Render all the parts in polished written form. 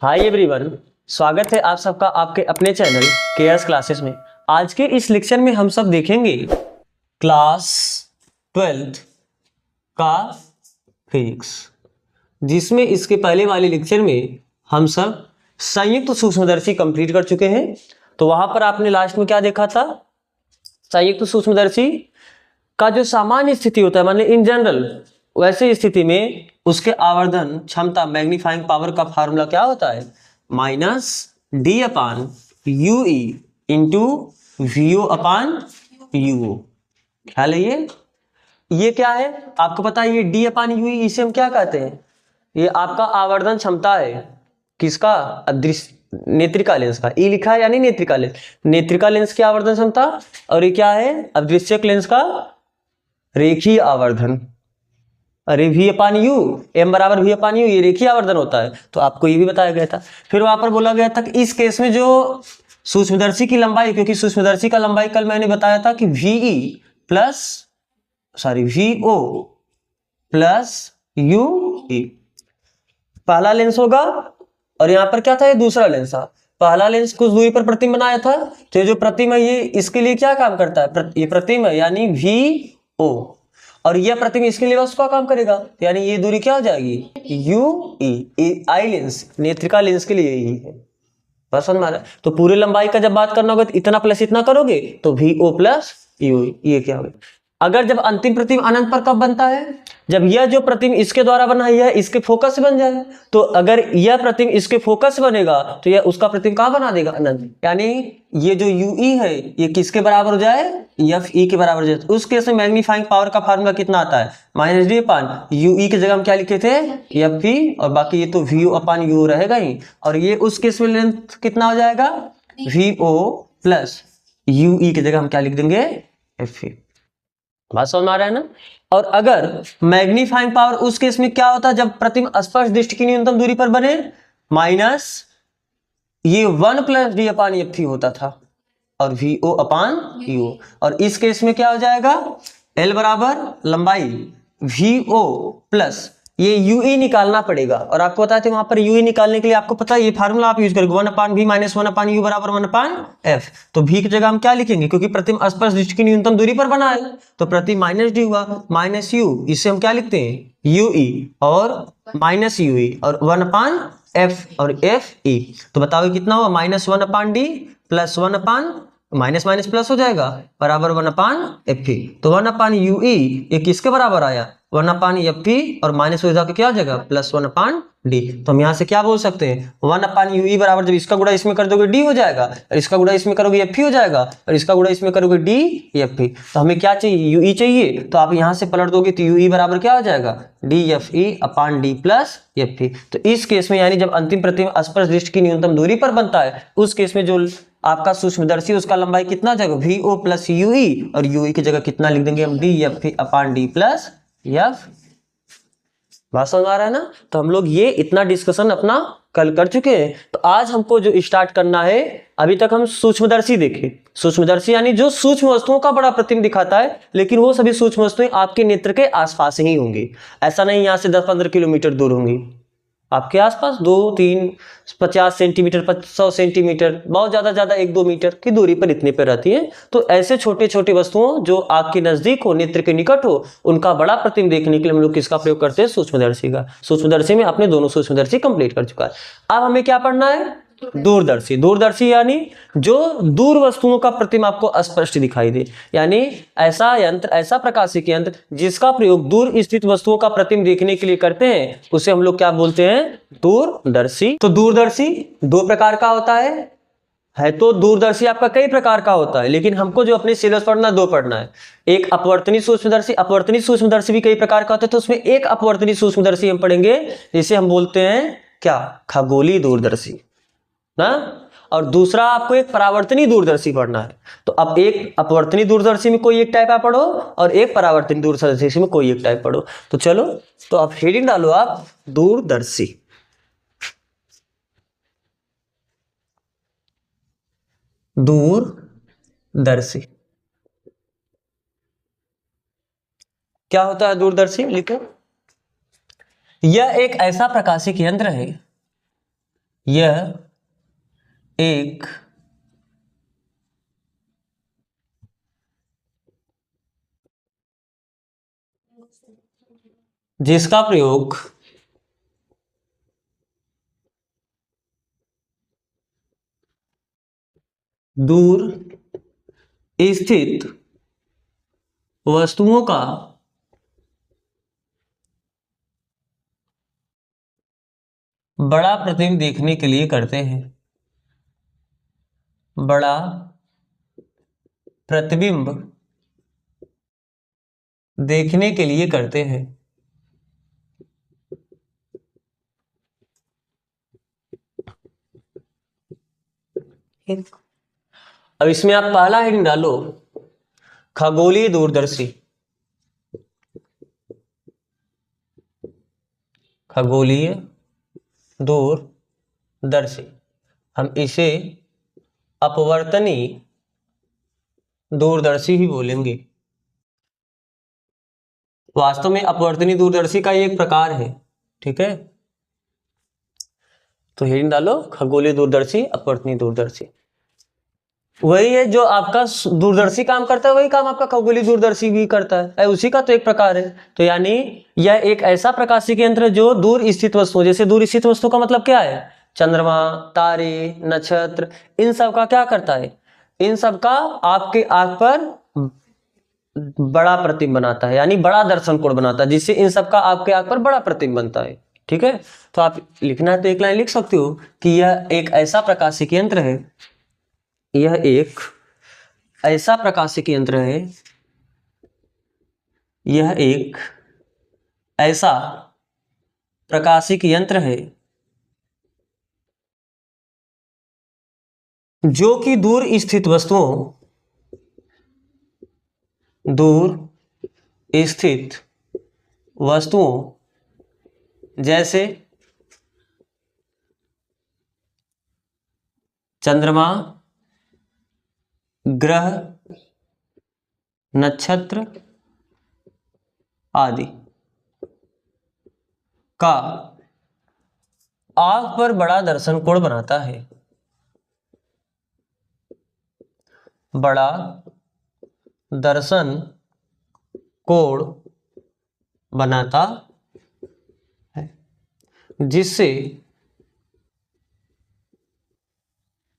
Hi everyone, स्वागत है आप सबका आपके अपने चैनल केएस क्लासेस में। आज के इस लेक्चर में हम सब देखेंगे क्लास 12th का फिजिक्स, जिसमें इसके पहले वाले लेक्चर में हम सब संयुक्त सूक्ष्मदर्शी कंप्लीट कर चुके हैं। तो वहां पर आपने लास्ट में क्या देखा था? संयुक्त सूक्ष्मदर्शी का जो सामान्य स्थिति होता है, मान इन जनरल, वैसे स्थिति में उसके आवर्धन क्षमता मैग्नीफाइंग पावर का फार्मूला क्या होता है? Minus D upon U E into V O upon U. ख्याल है ये क्या है आपको पता है? ये डी अपान यू ई, इसे हम क्या कहते हैं? ये आपका आवर्धन क्षमता है। किसका? अदृश्य नेत्रिका लेंस का। ई लिखा है यानी नेत्रिका लेंस, नेत्रिका लेंस की आवर्धन क्षमता। और ये क्या है? अदृश्यक लेंस का रेखीय आवर्धन। अरे वी अपान यू, एम बराबर वी अपान यू, ये रेखीय आवर्धन होता है। तो आपको ये भी बताया गया था। फिर वहां पर बोला गया था कि इस केस में जो सूक्ष्मदर्शी की लंबाई, क्योंकि सूक्ष्मदर्शी का लंबाई कल मैंने बताया था कि VE plus V O plus U E पहला लेंस होगा, और यहां पर क्या था? ये दूसरा लेंस था। पहला लेंस कुछ दूरी पर प्रतिम बनाया था, तो जो प्रतिम है ये इसके लिए क्या काम करता है? ये प्रतिम है यानी वी ओ, और यह प्रतिम इसके लिए उसका काम करेगा, यानी ये दूरी क्या हो जाएगी? You E. आई लेंस नेत्रिका लेंस के लिए यही है। बस समझ में आ रहा है? तो पूरे लंबाई का जब बात करना होगा तो इतना प्लस इतना करोगे तो वी ओ प्लस यू। ये क्या होगा? अगर जब अंतिम प्रतिम अनंत पर कब बनता है? जब यह जो प्रतिम इसके द्वारा बना है इसके फोकस से बन जाए। तो अगर यह प्रतिम इसके फोकस से बनेगा तो यह उसका प्रतिम कहां बना देगा? अनंत। यानी ये जो यू ई है ये किसके बराबर हो जाए? एफ ई के बराबर हो जाए। उस केस में मैग्नीफाइंग पावर का फार्मूला कितना आता है? Minus D upon U E की जगह हम क्या लिखे थे? एफ ई, और बाकी ये तो वी ओ अपान यू रहेगा ही। और ये उस केस में लेंथ कितना हो जाएगा? V O plus U E की जगह हम क्या लिख देंगे? F E. बात समझ में आ रहा है ना? और अगर मैग्नीफाइंग पावर उस केस में क्या होता है जब प्रतिम स्पर्श दृष्टि की न्यूनतम दूरी पर बने? माइनस ये 1 प्लस डी अपान एफ थी होता था, और वी ओ अपान यू। और इस केस में क्या हो जाएगा? एल बराबर लंबाई वी ओ प्लस ये यू ई निकालना पड़ेगा। और आपको बताया था वहां पर यू ई निकालने के लिए आपको पता है ये फार्मूला आप यूज करोगे, 1 अपान वी माइनस 1 अपान यू बराबर 1 अपान एफ। तो भी की जगह हम क्या लिखेंगे? क्योंकि प्रतिम स्पर्श दृष्टि की न्यूनतम दूरी पर बना है तो प्रतिम माइनस डी हुआ, माइनस यू, इससे हम क्या लिखते हैं? यू ई और माइनस यू ई और 1 अपान एफ और एफ ई। तो बताओ कितना हुआ? माइनस 1 अपान डी प्लस 1 अपान माइनस माइनस प्लस हो जाएगा बराबर 1 अपान एफ ई। तो 1 अपान यू ई ये किसके बराबर आया? 1 अपान एफ ई, और माइनस हो जाकर क्या हो जाएगा? प्लस 1 अपान डी। तो हम यहाँ से क्या बोल सकते हैं? 1 अपान यू ई बराबर जब इसका गुणा इसमें कर दोगे डी हो जाएगा, और इसका गुणा इसमें करोगे एफ ई हो जाएगा, और इसका गुणा इसमें करोगे डी एफ ई। तो हमें क्या चाहिए? यू ई चाहिए। तो आप यहाँ से पलट दोगे तो यू ई बराबर क्या हो जाएगा? D F E upon D plus F E. तो इस केस में यानी जब अंतिम प्रतिम स्पर्श दृष्टि की न्यूनतम दूरी पर बनता है उस केस में जो आपका सूक्ष्मदर्शी उसका लंबाई कितना जाएगा? V O plus U E, और यू ई की जगह कितना लिख देंगे हम? D F E upon D plus F. बात समझ आ रहा है ना? तो हम लोग ये इतना डिस्कशन अपना कल कर चुके हैं। तो आज हमको जो स्टार्ट करना है, अभी तक हम सूक्ष्मदर्शी देखे। सूक्ष्मदर्शी यानी जो सूक्ष्म वस्तुओं का बड़ा प्रतिबिंब दिखाता है, लेकिन वो सभी सूक्ष्म वस्तुएं आपके नेत्र के आसपास ही होंगी। ऐसा नहीं यहाँ से 10-15 किलोमीटर दूर होंगी, आपके आसपास 2-3 50 सेंटीमीटर 100 सेंटीमीटर, बहुत ज्यादा 1-2 मीटर की दूरी पर इतने पर रहती है। तो ऐसे छोटे छोटे वस्तुओं जो आग के नजदीक हो, नेत्र के निकट हो, उनका बड़ा प्रतिबिंब देखने के लिए हम लोग किसका प्रयोग करते हैं? सूक्ष्मदर्शी का। सूक्ष्मदर्शी में अपने दोनों सूक्ष्मदर्शी कंप्लीट कर चुका है। अब हमें क्या पढ़ना है? दूरदर्शी। दूरदर्शी यानी जो दूर वस्तुओं का प्रतिबिंब आपको स्पष्ट दिखाई दे, यानी ऐसा यंत्र, ऐसा प्रकाशिक यंत्र जिसका प्रयोग दूर स्थित वस्तुओं का प्रतिबिंब देखने के लिए करते हैं, उसे हम लोग क्या बोलते हैं? दूरदर्शी। तो दूरदर्शी दो प्रकार का होता है तो दूरदर्शी आपका कई प्रकार का होता है, लेकिन हमको जो अपने सिलेबस पढ़ना दो पढ़ना है। एक अपवर्तनी सूक्ष्मदर्शी। अपवर्तनी सूक्ष्मदर्शी भी कई प्रकार का होता है, तो उसमें एक अपवर्तनी सूक्ष्मदर्शी हम पढ़ेंगे जिसे हम बोलते हैं क्या? खगोलीय दूरदर्शी ना। और दूसरा आपको एक परावर्तनी दूरदर्शी पढ़ना है। तो अब एक अपवर्तनी दूरदर्शी में कोई एक टाइप आप पढ़ो, और एक परावर्तनी दूरदर्शी में कोई एक टाइप पढ़ो। तो चलो, तो आप हेडिंग डालो आप दूरदर्शी। दूरदर्शी क्या होता है? दूरदर्शी लिखो। यह एक ऐसा प्रकाशिक यंत्र है, यह एक जिसका प्रयोग दूर स्थित वस्तुओं का बड़ा प्रतिबिंब देखने के लिए करते हैं। बड़ा प्रतिबिंब देखने के लिए करते हैं। अब इसमें आप पहला हेडिंग डालो, खगोलीय दूरदर्शी। खगोलीय दूरदर्शी, हम इसे अपवर्तनी दूरदर्शी ही बोलेंगे। वास्तव में अपवर्तनी दूरदर्शी का एक प्रकार है, ठीक है। तो हेडिंग डालो, खगोलीय दूरदर्शी, अपवर्तनी दूरदर्शी। वही है जो आपका दूरदर्शी काम करता है, वही काम आपका खगोलीय दूरदर्शी भी करता है, उसी का तो एक प्रकार है। तो यानी यह एक ऐसा प्रकाशिक यंत्र है जो दूर स्थित वस्तु, जैसे दूर स्थित वस्तु का मतलब क्या है, चंद्रमा, तारे, नक्षत्र, इन सब का क्या करता है, इन सब का आपके आंख पर बड़ा प्रतिबिंब बनाता है, यानी बड़ा दर्शन कोण बनाता है, जिससे इन सब का आपके आंख पर बड़ा प्रतिबिंब बनता है, ठीक है। तो आप लिखना है तो एक लाइन लिख सकते हो कि यह एक ऐसा प्रकाशिक यंत्र है, यह एक ऐसा प्रकाशिक यंत्र है, यह एक ऐसा प्रकाशिक यंत्र है जो कि दूर स्थित वस्तुओं, दूर स्थित वस्तुओं जैसे चंद्रमा, ग्रह, नक्षत्र आदि का आंख पर बड़ा दर्शन कोण बनाता है, बड़ा दर्शन कोण बनाता है, जिससे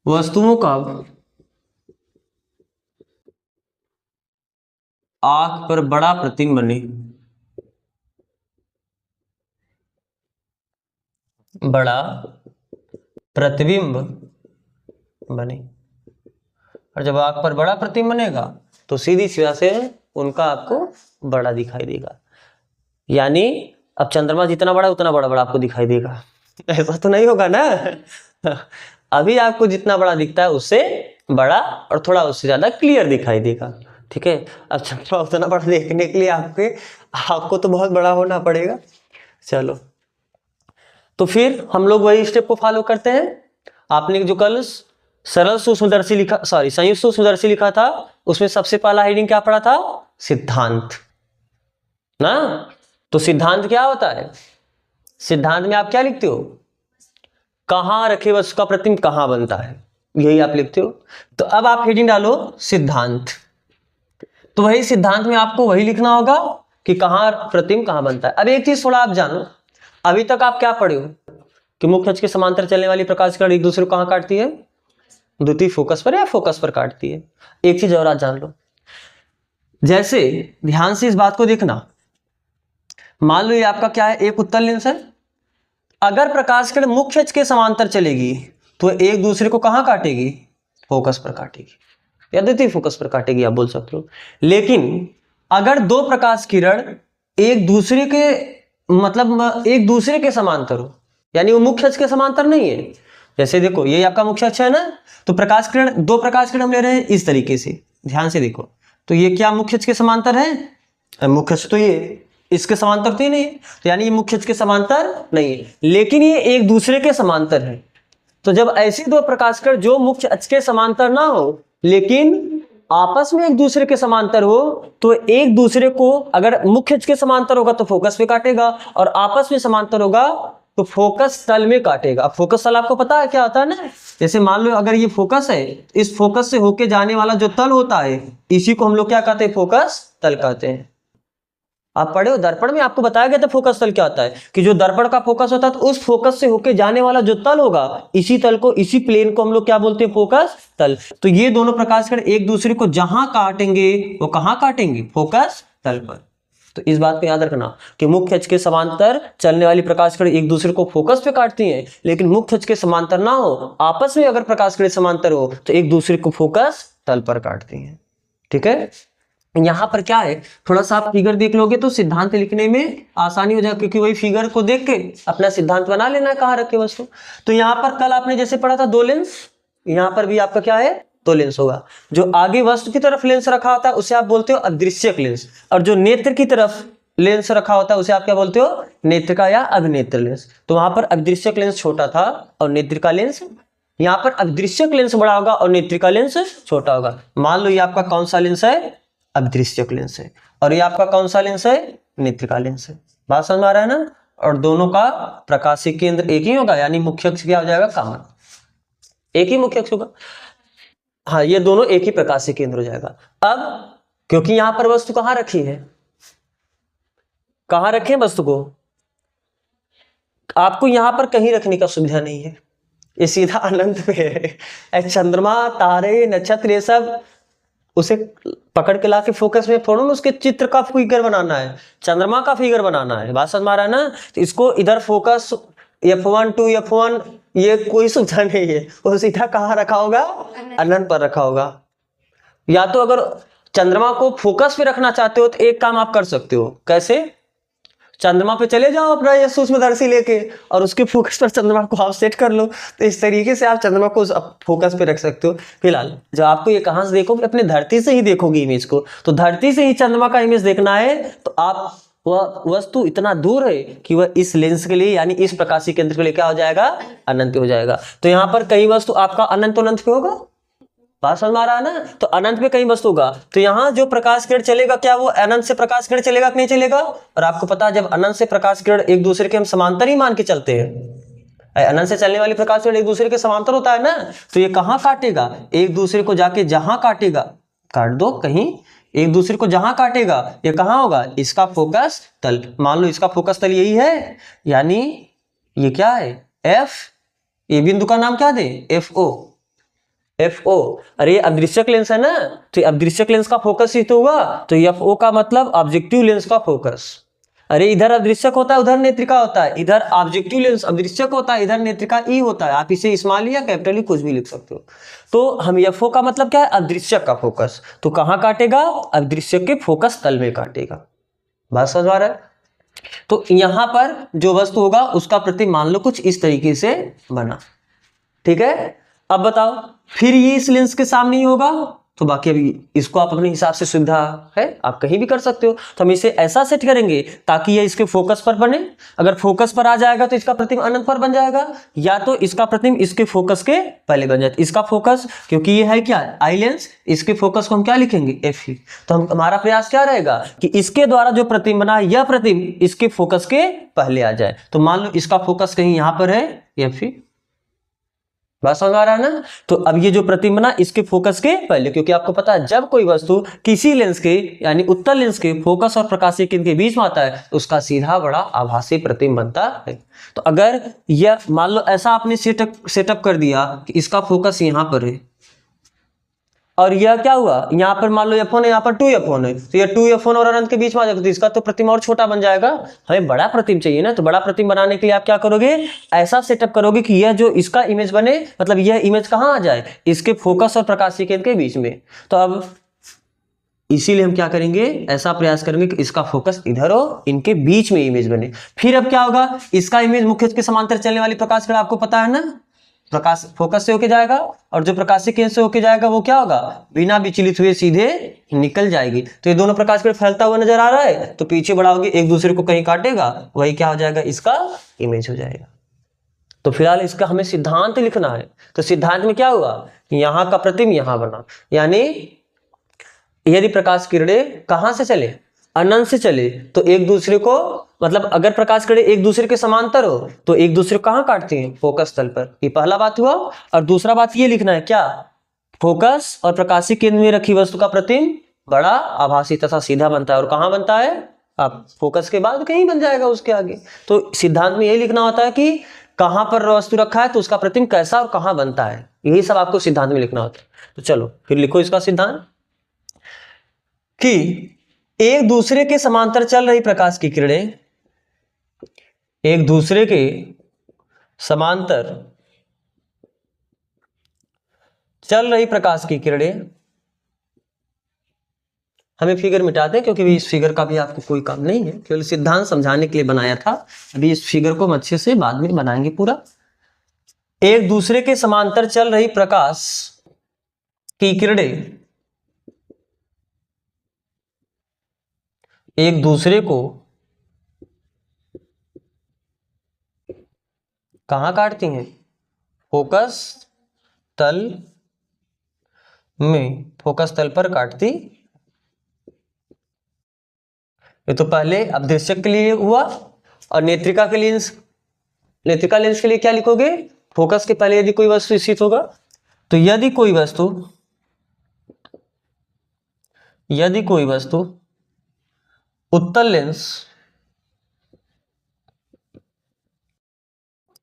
वस्तुओं का आंख पर बड़ा प्रतिबिंब बने, बड़ा प्रतिबिंब बने। और जब आंख पर बड़ा प्रतिबिंब बनेगा तो सीधी सीधा से उनका आपको बड़ा दिखाई देगा। यानी अब चंद्रमा जितना बड़ा उतना बड़ा बड़ा आपको दिखाई देगा, ऐसा तो नहीं होगा ना। अभी आपको जितना बड़ा दिखता है उससे बड़ा और थोड़ा उससे ज्यादा क्लियर दिखाई देगा, ठीक है। अब चंद्रमा उतना बड़ा देखने के लिए आपको तो बहुत बड़ा होना पड़ेगा। चलो, तो फिर हम लोग वही स्टेप को फॉलो करते हैं। आपने जो कल सरल सूक्ष्मदर्शी लिखा, सॉरी संयुक्त सूक्ष्मदर्शी लिखा था, उसमें सबसे पहला हेडिंग क्या पढ़ा था, सिद्धांत ना। तो सिद्धांत क्या होता है, सिद्धांत में आप क्या लिखते हो, कहां रखे वस्तु का प्रतिबिंब कहां बनता है, यही आप लिखते हो। तो अब आप हेडिंग डालो सिद्धांत। तो वही सिद्धांत में आपको वही लिखना होगा कि कहां प्रतिबिंब कहां बनता है। अब एक चीज थोड़ा आप जानो, अभी तक आप क्या पढ़े हो कि मुख्य अक्ष के समांतर चलने वाली प्रकाश किरण एक दूसरे को कहां काटती है, द्वितीय फोकस पर या फोकस पर काटती है। एक चीज और आज जान लो, जैसे ध्यान से इस बात को देखना, मान लो ये आपका क्या है, एक उत्तल लेंस है। अगर प्रकाश किरण मुख्य अक्ष के समांतर चलेगी तो एक दूसरे को कहां काटेगी, फोकस पर काटेगी या द्वितीय फोकस पर काटेगी, आप बोल सकते हो। लेकिन अगर दो प्रकाश किरण एक दूसरे के मतलब एक दूसरे के समांतर हो, यानी वो मुख्य अक्ष के समांतर नहीं है, जैसे देखो ये आपका मुख्य अक्ष है ना, तो प्रकाश किरण, दो प्रकाश किरण हम ले रहे हैं इस तरीके से, ध्यान से देखो। तो ये क्या मुख्य अक्ष के समांतर है, मुख्य अक्ष तो ये इसके समांतर तो ही नहीं है, तो यानी ये मुख्य अक्ष के समांतर नहीं है, लेकिन ये एक दूसरे के समांतर है। तो जब ऐसे दो प्रकाश किरण जो मुख्य अक्ष के समांतर ना हो लेकिन आपस में एक दूसरे के समांतर हो, तो एक दूसरे को अगर मुख्य अक्ष के समांतर होगा तो फोकस पे काटेगा और आपस में समांतर होगा तो फोकस तल में काटेगा। अब फोकस तल आपको पता है क्या होता है ना, जैसे मान लो अगर ये फोकस है, इस फोकस से होके जाने वाला जो तल होता है इसी को हम लोग क्या कहते हैं, फोकस तल कहते हैं। आप पढ़े हो दर्पण में, आपको बताया गया था फोकस तल क्या होता है, कि जो दर्पण का फोकस होता है तो उस फोकस से होके जाने वाला जो तल होगा इसी तल को, इसी प्लेन को हम लोग क्या बोलते हैं, फोकस तल। तो ये दोनों प्रकाश किरण एक दूसरे को जहां काटेंगे वो कहां काटेंगे, फोकस तल पर। तो इस बात को याद रखना कि मुख्य अक्ष के समांतर चलने वाली प्रकाश किरण एक दूसरे को फोकस पे काटती हैं, लेकिन मुख्य अक्ष के समांतर ना हो, आपस में अगर प्रकाश किरण समांतर हो तो एक दूसरे को फोकस तल पर काटती हैं। ठीक है, यहां पर क्या है, थोड़ा सा आप फिगर देख लोगे तो सिद्धांत लिखने में आसानी हो जाएगी, क्योंकि वही फिगर को देख के अपना सिद्धांत बना लेना है कहाँ रखे वस्तु। तो यहाँ पर कल आपने जैसे पढ़ा था दो लेंस, यहाँ पर भी आपका क्या है, दो लेंस होगा। जो आगे वस्तु की तरफ लेंस रखा होता है उसे आप बोलते हो अदृश्यक लेंस, और जो नेत्र की तरफ लेंस रखा होता है उसे आप क्या बोलते हो, नेत्रिका या अभिनेत्र लेंस। तो वहां पर अदृश्यक लेंस छोटा था और नेत्रिका लेंस, यहाँ पर अदृश्यक लेंस बड़ा होगा और नेत्रिका लेंस छोटा होगा। मान लो ये आपका कौन सा लेंस है, अदृश्यक लेंस है, और ये आपका कौन सा लेंस है, नेत्रिका लेंस है। बात समझ में आ रहा है ना। और दोनों का प्रकाशीय केंद्र एक ही होगा, यानी मुख्य अक्ष क्या हो जाएगा, कॉमन, एक ही मुख्य अक्ष होगा। हाँ, ये दोनों एक ही प्रकाशीय केंद्र हो जाएगा। अब क्योंकि यहां पर वस्तु कहां रखी है, कहां रखे वस्तु को, आपको यहां पर कहीं रखने का सुविधा नहीं है, ये सीधा अनंत पे है। चंद्रमा, तारे, नक्षत्र, ये सब उसे पकड़ के ला के फोकस में फोड़ो ना, उसके चित्र का फिगर बनाना है, चंद्रमा का फिगर बनाना है। बात समझ में आ रहा है ना। तो इसको इधर फोकस F1 टू F1 ये कोई सुविधा नहीं है, वो सीधा कहाँ रखा होगा, अनंत पर रखा होगा। या तो अगर चंद्रमा को फोकस पे रखना चाहते हो तो एक काम आप कर सकते हो, कैसे, चंद्रमा पे चले जाओ अपना ये सूक्ष्मदर्शी लेके और उसके फोकस पर चंद्रमा को आप सेट कर लो। तो इस तरीके से आप चंद्रमा को फोकस पे रख सकते हो। फिलहाल जब आपको ये कहां से देखोगे, अपने धरती से ही देखोगे इमेज को, तो धरती से ही चंद्रमा का इमेज देखना है तो आप, वह वस्तु इतना दूर है कि वह इस लेंस के लिए यानी इस प्रकाशीय केंद्र के लिए क्या हो जाएगा, अनंत हो जाएगा। तो यहाँ पर कहीं वस्तु आपका अनंत पे होगा, बात समझ में आ रहा है ना। तो अनंत पे कहीं वस्तु होगा, तो यहाँ जो प्रकाश किरण चलेगा क्या वो अनंत से प्रकाश किरण चलेगा कि नहीं चलेगा। और आपको पता है जब अनंत से प्रकाश किरण एक दूसरे के हम समांतर ही मान के चलते हैं, अनंत से चलने वाली प्रकाश किरण एक दूसरे के समांतर होता है ना, तो ये कहाँ काटेगा, एक दूसरे को जाके जहां काटेगा, काट दो कहीं, एक दूसरे को जहां काटेगा ये कहाँ होगा, इसका फोकस तल। मान लो इसका फोकस तल यही है, यानी ये क्या है, एफ, ये बिंदु का नाम क्या दे, FO। अरे ये अदृश्यक लेंस है ना, तो अदृश्यक लेंस का फोकस ही तो हुआ, तो FO का मतलब ऑब्जेक्टिव लेंस का फोकस। अरे इधर अदृश्यक होता है उधर नेत्रिका होता है, इधर ऑब्जेक्टिव लेंस अदृश्यक होता है इधर नेत्रिका ई होता है। आप इसे स्मॉल या कैपिटल कुछ भी लिख सकते हो। तो हम FO का मतलब क्या है, अदृश्यक का फोकस। तो कहाँ काटेगा, अदृश्यक के फोकस तल में काटेगा। बात समझ आ रहा है। तो यहां पर जो वस्तु होगा उसका प्रतिबिंब मान लो कुछ इस तरीके से बना, ठीक है। अब बताओ फिर ये इस लेंस के सामने ही होगा, तो बाकी अभी इसको आप अपने हिसाब से सुविधा है आप कहीं भी कर सकते हो। तो हम इसे ऐसा सेट करेंगे ताकि ये इसके फोकस पर बने। अगर फोकस पर आ जाएगा तो इसका प्रतिबिंब अनंत पर बन जाएगा, या तो इसका प्रतिबिंब इसके फोकस के पहले बन जाए। इसका फोकस क्योंकि ये है क्या, आई लेंस, इसके फोकस को हम क्या लिखेंगे, F। तो हमारा प्रयास क्या रहेगा कि इसके द्वारा जो प्रतिबिंब बना यह प्रतिबिंब इसके फोकस के पहले आ जाए। तो मान लो इसका फोकस कहीं यहां पर है, F। बात समझ आ रहा है ना। तो अब ये जो प्रतिबिंब बना इसके फोकस के पहले, क्योंकि आपको पता है जब कोई वस्तु किसी लेंस के यानी उत्तल लेंस के फोकस और प्रकाशीय केंद्र के बीच में आता है तो उसका सीधा बड़ा आभासी प्रतिबिंब बनता है। तो अगर यह मान लो ऐसा आपने सेटअप कर दिया कि इसका फोकस यहाँ पर है और यह क्या हुआ, यहाँ पर मान लो F1 है, यहाँ पर 2F1 है, तो यह 2F1 और अनंत के बीच में आ जाएगा, तो इसका तो प्रतिबिंब और छोटा बन जाएगा। हमें बड़ा प्रतिबिंब चाहिए ना, तो बड़ा प्रतिबिंब बनाने के लिए आप क्या करोगे, ऐसा सेटअप करोगे कि यह जो इसका इमेज बने, मतलब यह इमेज कहाँ आ जाए, इसके फोकस और प्रकाशीय केंद्र के बीच में। तो अब इसीलिए हम क्या करेंगे, ऐसा प्रयास करेंगे कि इसका फोकस इधर हो, इनके बीच में इमेज बने। फिर अब क्या होगा, इसका इमेज मुख्य के समांतर चलने वाली प्रकाश किरण आपको पता है ना, प्रकाश फोकस से होके जाएगा और जो प्रकाशीय केंद्र से होके जाएगा वो क्या होगा, बिना विचलित हुए सीधे निकल जाएगी। तो ये दोनों प्रकाश किरण फैलता हुआ नजर आ रहा है, तो पीछे बढ़ाओगे एक दूसरे को कहीं काटेगा, वही क्या हो जाएगा, इसका इमेज हो जाएगा। तो फिलहाल इसका हमें सिद्धांत लिखना है। तो सिद्धांत में क्या हुआ, यहाँ का प्रतिबिंब यहाँ बना, यानी यदि प्रकाश किरणें कहाँ से चले, अनंत से चले तो एक दूसरे को, मतलब अगर प्रकाश किरणें एक दूसरे के समांतर हो तो एक दूसरे को कहाँ काटती हैं? फोकस तल पर। ये पहला बात हुआ। और दूसरा बात ये लिखना है क्या? फोकस और प्रकाशीय केंद्र में रखी वस्तु का प्रतिबिंब बड़ा, आभासी तथा सीधा बनता है। और कहाँ बनता है? अब फोकस के बाद कहीं बन जाएगा उसके आगे। तो सिद्धांत में यही लिखना होता है कि कहां पर वस्तु रखा है तो उसका प्रतिबिंब कैसा और कहां बनता है, यही सब आपको सिद्धांत में लिखना होता है। तो चलो फिर लिखो इसका सिद्धांत कि एक दूसरे के समांतर चल रही प्रकाश की किरणें, एक दूसरे के समांतर चल रही प्रकाश की किरणें, हमें फिगर मिटा दें क्योंकि इस फिगर का भी आपको कोई काम नहीं है, केवल सिद्धांत समझाने के लिए बनाया था। अभी इस फिगर को हम अच्छे से बाद में बनाएंगे पूरा। एक दूसरे के समांतर चल रही प्रकाश की किरणें एक दूसरे को कहां काटती हैं? फोकस तल में, फोकस तल पर काटती। ये तो पहले अपदृश्यक के लिए हुआ। और नेत्रिका के लेंस, नेत्रिका लेंस के लिए क्या लिखोगे? फोकस के पहले यदि कोई वस्तु स्थित होगा तो यदि कोई वस्तु उत्तल लेंस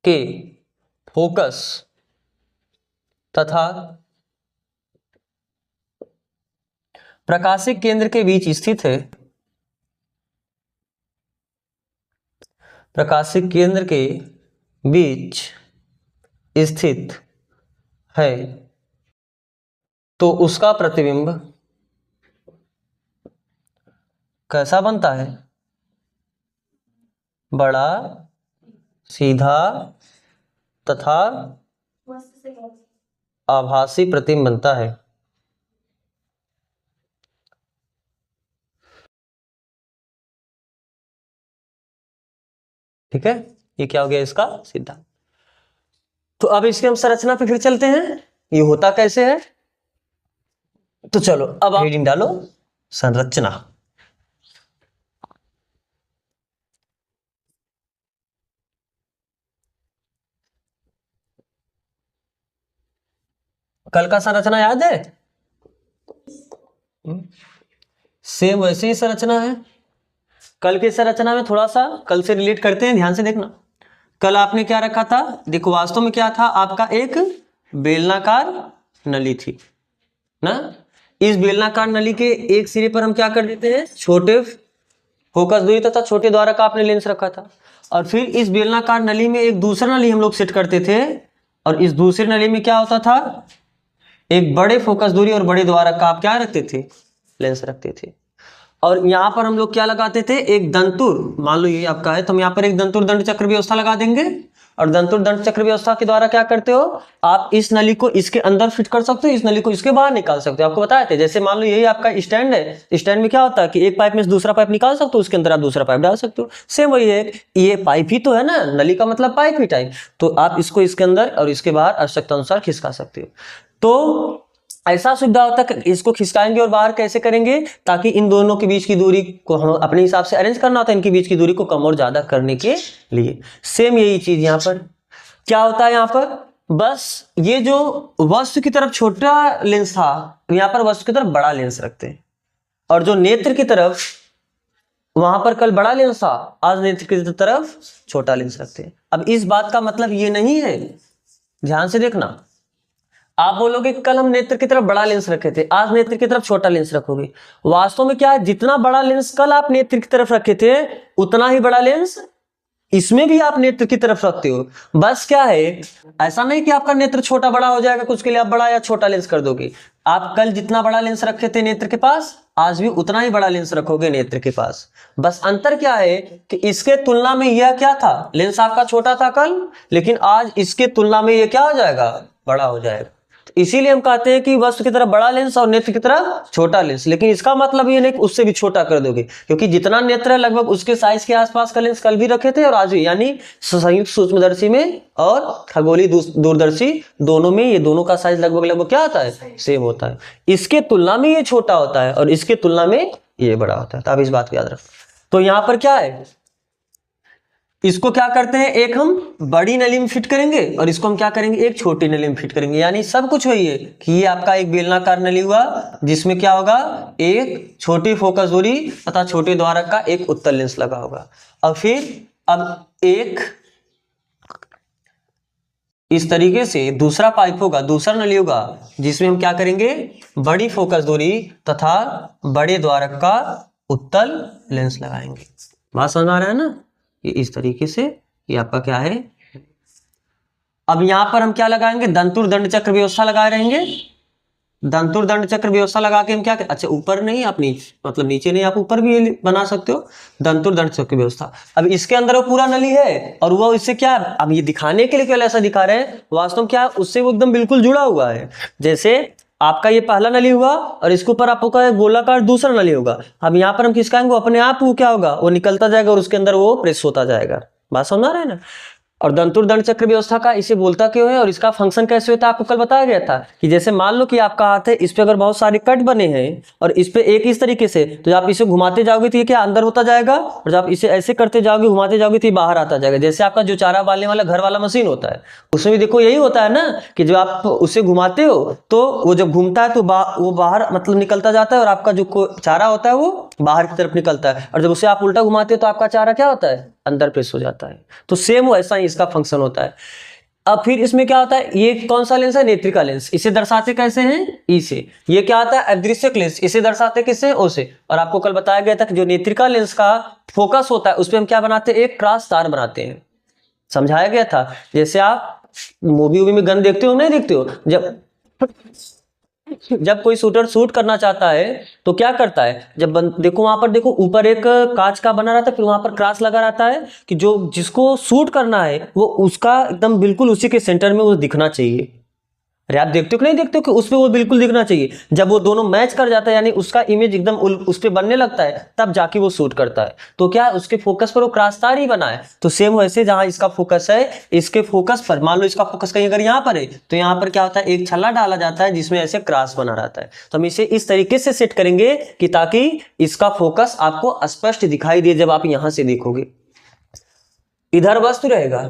के फोकस तथा प्रकाशीय केंद्र के बीच स्थित है, प्रकाशीय केंद्र के बीच स्थित है तो उसका प्रतिबिंब कैसा बनता है? बड़ा, सीधा तथा आभासी प्रतिबिंब बनता है। ठीक है, ये क्या हो गया इसका सिद्धांत। तो अब इसकी हम संरचना पे फिर चलते हैं, ये होता कैसे है। तो चलो अब आप हेडिंग डालो संरचना। कल का संरचना याद है? सेम वैसे ही संरचना है। कल की संरचना में थोड़ा सा कल से रिलेट करते हैं, ध्यान से देखना। कल आपने क्या रखा था? देखो वास्तव में क्या था, आपका एक बेलनाकार नली थी ना। इस बेलनाकार नली के एक सिरे पर हम क्या कर देते हैं? छोटे फोकस दूरी तथा छोटे द्वारक का आपने लेंस रखा था। और फिर इस बेलनाकार नली में एक दूसरा नली हम लोग सेट करते थे, और इस दूसरे नली में क्या होता था? एक बड़े फोकस दूरी और बड़े द्वारक का आप क्या रखते थे? लेंस रखते थे। और यहाँ पर हम लोग क्या लगाते थे? एक दंतुर, मान लो ये आपका है तो हम यहाँ पर एक दंतुर दंड चक्र व्यवस्था लगा देंगे। और दंतुर दंड चक्र व्यवस्था के द्वारा क्या करते हो? आप इस नली को इसके अंदर फिट कर सकते हो, इस नली को इसके बाहर निकाल सकते हो। आपको बताए थे, जैसे मान लो यही आपका स्टैंड है, स्टैंड में क्या होता है कि एक पाइप में से दूसरा पाइप निकाल सकते हो, उसके अंदर आप दूसरा पाइप डाल सकते हो। सेम वही है, ये पाइप ही तो है ना, नली का मतलब पाइप ही टाइप। तो आप इसको इसके अंदर और इसके बाहर आवश्यकता अनुसार खिसका सकते हो। तो ऐसा सुविधा होता है, इसको खिसकाएंगे और बाहर कैसे करेंगे? ताकि इन दोनों के बीच की दूरी को हम अपने हिसाब से अरेंज करना होता है, इनके बीच की दूरी को कम और ज्यादा करने के लिए। सेम यही चीज यहाँ पर क्या होता है? यहाँ पर बस ये जो वस्तु की तरफ छोटा लेंस था, यहाँ पर वस्तु की तरफ बड़ा लेंस रखते हैं। और जो नेत्र की तरफ, वहां पर कल बड़ा लेंस था, आज नेत्र की तरफ छोटा लेंस रखते हैं। अब इस बात का मतलब ये नहीं है, ध्यान से देखना, आप बोलोगे कल हम नेत्र की तरफ बड़ा लेंस रखे थे, आज नेत्र की तरफ छोटा लेंस रखोगे। वास्तव में क्या है, जितना बड़ा लेंस कल आप नेत्र की तरफ रखे थे, उतना ही बड़ा लेंस इसमें भी आप नेत्र की तरफ रखते हो। बस क्या है, ऐसा नहीं कि आपका नेत्र छोटा बड़ा हो जाएगा, कुछ के लिए आप बड़ा या छोटा लेंस कर दोगे। आप कल जितना बड़ा लेंस रखे थे नेत्र के पास, आज भी उतना ही बड़ा लेंस रखोगे नेत्र के पास। बस अंतर क्या है कि इसके तुलना में यह क्या था, लेंस आपका छोटा था कल, लेकिन आज इसके तुलना में यह क्या हो जाएगा? बड़ा हो जाएगा। इसीलिए हम कहते हैं कि वस्तु की तरफ बड़ा लेंस और नेत्र की तरफ छोटा लेंस। लेकिन इसका मतलब ये नहीं कि उससे भी छोटा कर दोगे, क्योंकि जितना नेत्र है लगभग उसके साइज के आसपास का लेंस कल भी रखे थे और आज भी, यानी संयुक्त सूक्ष्मदर्शी में और खगोलीय दूरदर्शी दोनों में ये दोनों का साइज लगभग क्या होता है? सेम होता है। इसके तुलना में ये छोटा होता है और इसके तुलना में ये बड़ा होता है, तो आप इस बात को याद रखो। तो यहाँ पर क्या है, इसको क्या करते हैं, एक हम बड़ी नली में फिट करेंगे और इसको हम क्या करेंगे, एक छोटी नली में फिट करेंगे। यानी सब कुछ वही है कि ये आपका एक बेलनाकार नली हुआ जिसमें क्या होगा, एक छोटी फोकस दूरी तथा छोटे द्वारक का एक उत्तल लेंस लगा होगा। और फिर अब एक इस तरीके से दूसरा पाइप होगा, दूसरा नली होगा जिसमें हम क्या करेंगे, बड़ी फोकस दूरी तथा बड़े द्वारक का उत्तल लेंस लगाएंगे। बात समझ आ रहा है ना, ये इस तरीके से ये आपका क्या है। अब यहां पर हम क्या लगाएंगे, दंतुर दंड चक्र व्यवस्था लगाए रहेंगे। दंतुर दंड चक्र व्यवस्था लगा के हम क्या, अच्छा ऊपर नहीं, आप नीचे मतलब नीचे नहीं, आप ऊपर भी बना सकते हो दंतुर दंड चक्र व्यवस्था। अब इसके अंदर वो पूरा नली है और वो इससे क्या, अब ये दिखाने के लिए केवल ऐसा दिखा रहे हैं, वास्तव में क्या उससे वो एकदम बिल्कुल जुड़ा हुआ है। जैसे आपका ये पहला नली हुआ और इसके ऊपर आपका गोलाकार दूसरा नली होगा। अब यहाँ पर हम किसका आएंगे, अपने आप वो क्या होगा, वो निकलता जाएगा और उसके अंदर वो प्रेस होता जाएगा। बात समझ आ रहा है ना। और दंतुर दंड चक्र व्यवस्था का इसे बोलता क्यों है और इसका फंक्शन कैसे होता है, आपको कल बताया गया था कि जैसे मान लो कि आपका हाथ है, इस पे अगर बहुत सारे कट बने हैं और इस पे एक इस तरीके से, तो जब आप इसे घुमाते जाओगे तो ये क्या अंदर होता जाएगा, और जब आप इसे ऐसे करते जाओगे घुमाते जाओगे तो ये बाहर आता जाएगा। जैसे आपका जो चारा डालने वाला घर वाला मशीन होता है, उसमें भी देखो यही होता है ना कि जब आप उसे घुमाते हो तो वो जब घूमता है तो वो बाहर मतलब निकलता जाता है और आपका जो चारा होता है वो बाहर की तरफ निकलता है, और जब उसे आप उल्टा घुमाते हो तो आपका चारा क्या होता है, अंदर प्रेस हो जाता है। तो सेम वैसा ही इसका फंक्शन होता है। अब फिर इसमें क्या होता है, ये कौन सा लेंस है, नेत्रिका लेंस। इसे दर्शाते कैसे हैं, ई से। ये क्या आता है, अदृश्यक लेंस। इसे दर्शाते किससे, ओ से। और आपको कल बताया गया था कि जो नेत्रिका लेंस का फोकस होता है उस पर हम क्या बनाते हैं, एक क्रॉस तार बनाते हैं। समझाया गया था। जैसे आप मूवी में गन देखते हो, नहीं देखते हो, जब कोई शूटर शूट करना चाहता है तो क्या करता है, जब देखो वहां पर देखो ऊपर एक कांच का बना रहता है, फिर वहां पर क्रॉस लगा रहता है कि जो जिसको शूट करना है वो उसका एकदम बिल्कुल उसी के सेंटर में वो दिखना चाहिए। अरे आप देखते हो कि नहीं देखते हो कि उस पे वो बिल्कुल दिखना चाहिए। जब वो दोनों मैच कर जाता है यानी उसका इमेज एकदम उस पे बनने लगता है तब जाके वो शूट करता है। तो क्या उसके फोकस पर वो क्रॉस तार ही बना है। तो सेम वैसे जहां इसका फोकस है, इसके फोकस पर मान लो इसका फोकस कहीं अगर यहाँ पर है तो यहाँ पर क्या होता है, एक छल्ला डाला जाता है जिसमें ऐसे क्रॉस बना रहता है। तो हम इसे इस तरीके से सेट करेंगे कि ताकि इसका फोकस आपको स्पष्ट दिखाई दे जब आप यहां से देखोगे। इधर वस्तु रहेगा,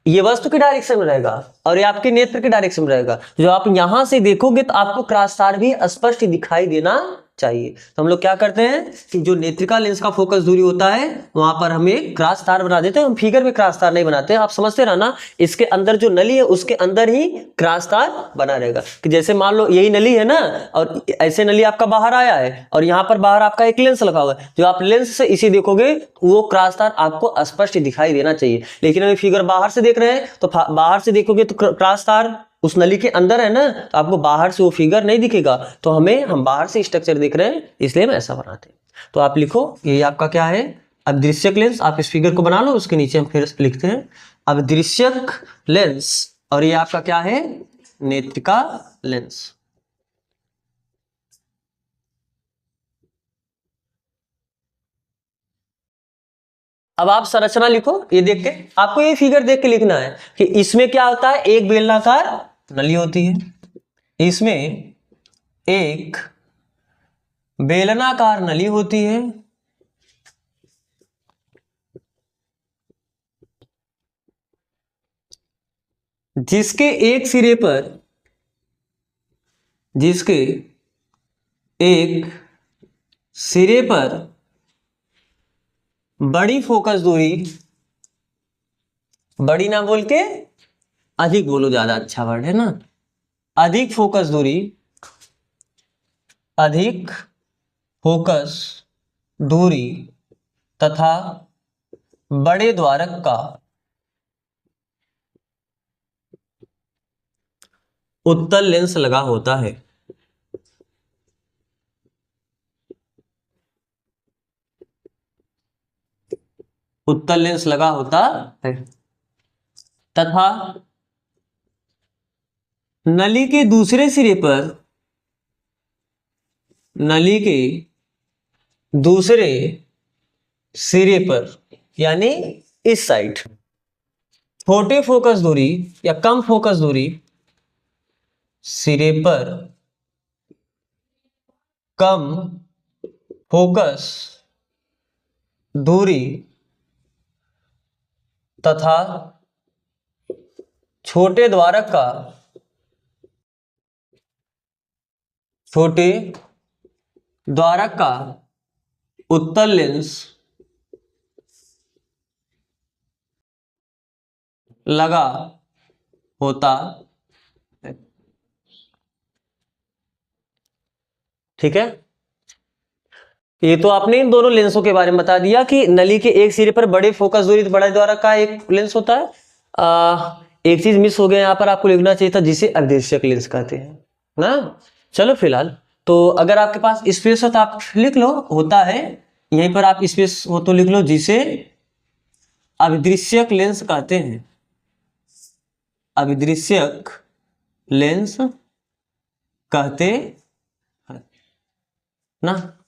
ये वस्तु की डायरेक्शन में रहेगा और ये आपके नेत्र के डायरेक्शन में रहेगा। जो आप यहां से देखोगे तो आपको क्रॉस तार भी स्पष्ट दिखाई देना चाहिए। तो हम लोग क्या करते हैं कि जो नेत्रिका लेंस का फोकस दूरी होता है वहां पर हम एक क्रॉस तार बना देते हैं। हम फिगर में क्रॉस तार नहीं बनाते हैं, आप समझते रहना। इसके अंदर जो नली है उसके अंदर ही क्रॉस तार बना रहेगा कि जैसे मान लो यही नली है ना और ऐसे नली आपका बाहर आया है और यहाँ पर बाहर आपका एक लेंस लगा हुआ है। जो आप लेंस से इसे देखोगे वो क्रॉस तार आपको स्पष्ट दिखाई देना चाहिए। लेकिन अभी फिगर बाहर से देख रहे हैं तो बाहर से देखोगे तो क्रॉस तार उस नली के अंदर है ना, तो आपको बाहर से वो फिगर नहीं दिखेगा। तो हम बाहर से स्ट्रक्चर देख रहे हैं इसलिए हम ऐसा बनाते हैं। तो आप लिखो ये आपका क्या है, अदृश्यक लेंस। आप इस फिगर को बना लो, उसके नीचे हम फिर लिखते हैं अदृश्यक लेंस। और ये आपका क्या है, नेत्रिका लेंस। अब आप संरचना लिखो, ये देख के आपको ये फिगर देख के लिखना है कि इसमें क्या होता है, एक बेलनाकार नली होती है, इसमें एक बेलनाकार नली होती है, जिसके एक सिरे पर बड़ी फोकस दूरी, बड़ी ना बोल के अधिक बोलो, ज्यादा अच्छा वर्ड है ना, अधिक फोकस दूरी, अधिक फोकस दूरी तथा बड़े द्वारक का उत्तल लेंस लगा होता है। उत्तल लेंस लगा होता है तथा नली के दूसरे सिरे पर, नली के दूसरे सिरे पर यानी इस साइड छोटे फोकस दूरी या कम फोकस दूरी सिरे पर कम फोकस दूरी तथा छोटे द्वारक का उत्तल लेंस लगा होता है। ठीक है, ये तो आपने इन दोनों लेंसों के बारे में बता दिया कि नली के एक सिरे पर बड़े फोकस दूरी बड़े द्वारक का एक लेंस होता है। एक चीज मिस हो गया यहाँ पर, आपको लिखना चाहिए था, जिसे अदृश्यक लेंस कहते हैं ना। चलो फिलहाल तो अगर आपके पास स्पेस हो तो आप लिख लो, होता है यहीं पर, आप स्पेस हो तो लिख लो, जिसे अदृश्यक लेंस कहते हैं। अदृश्यक लेंस कहते हैं ना।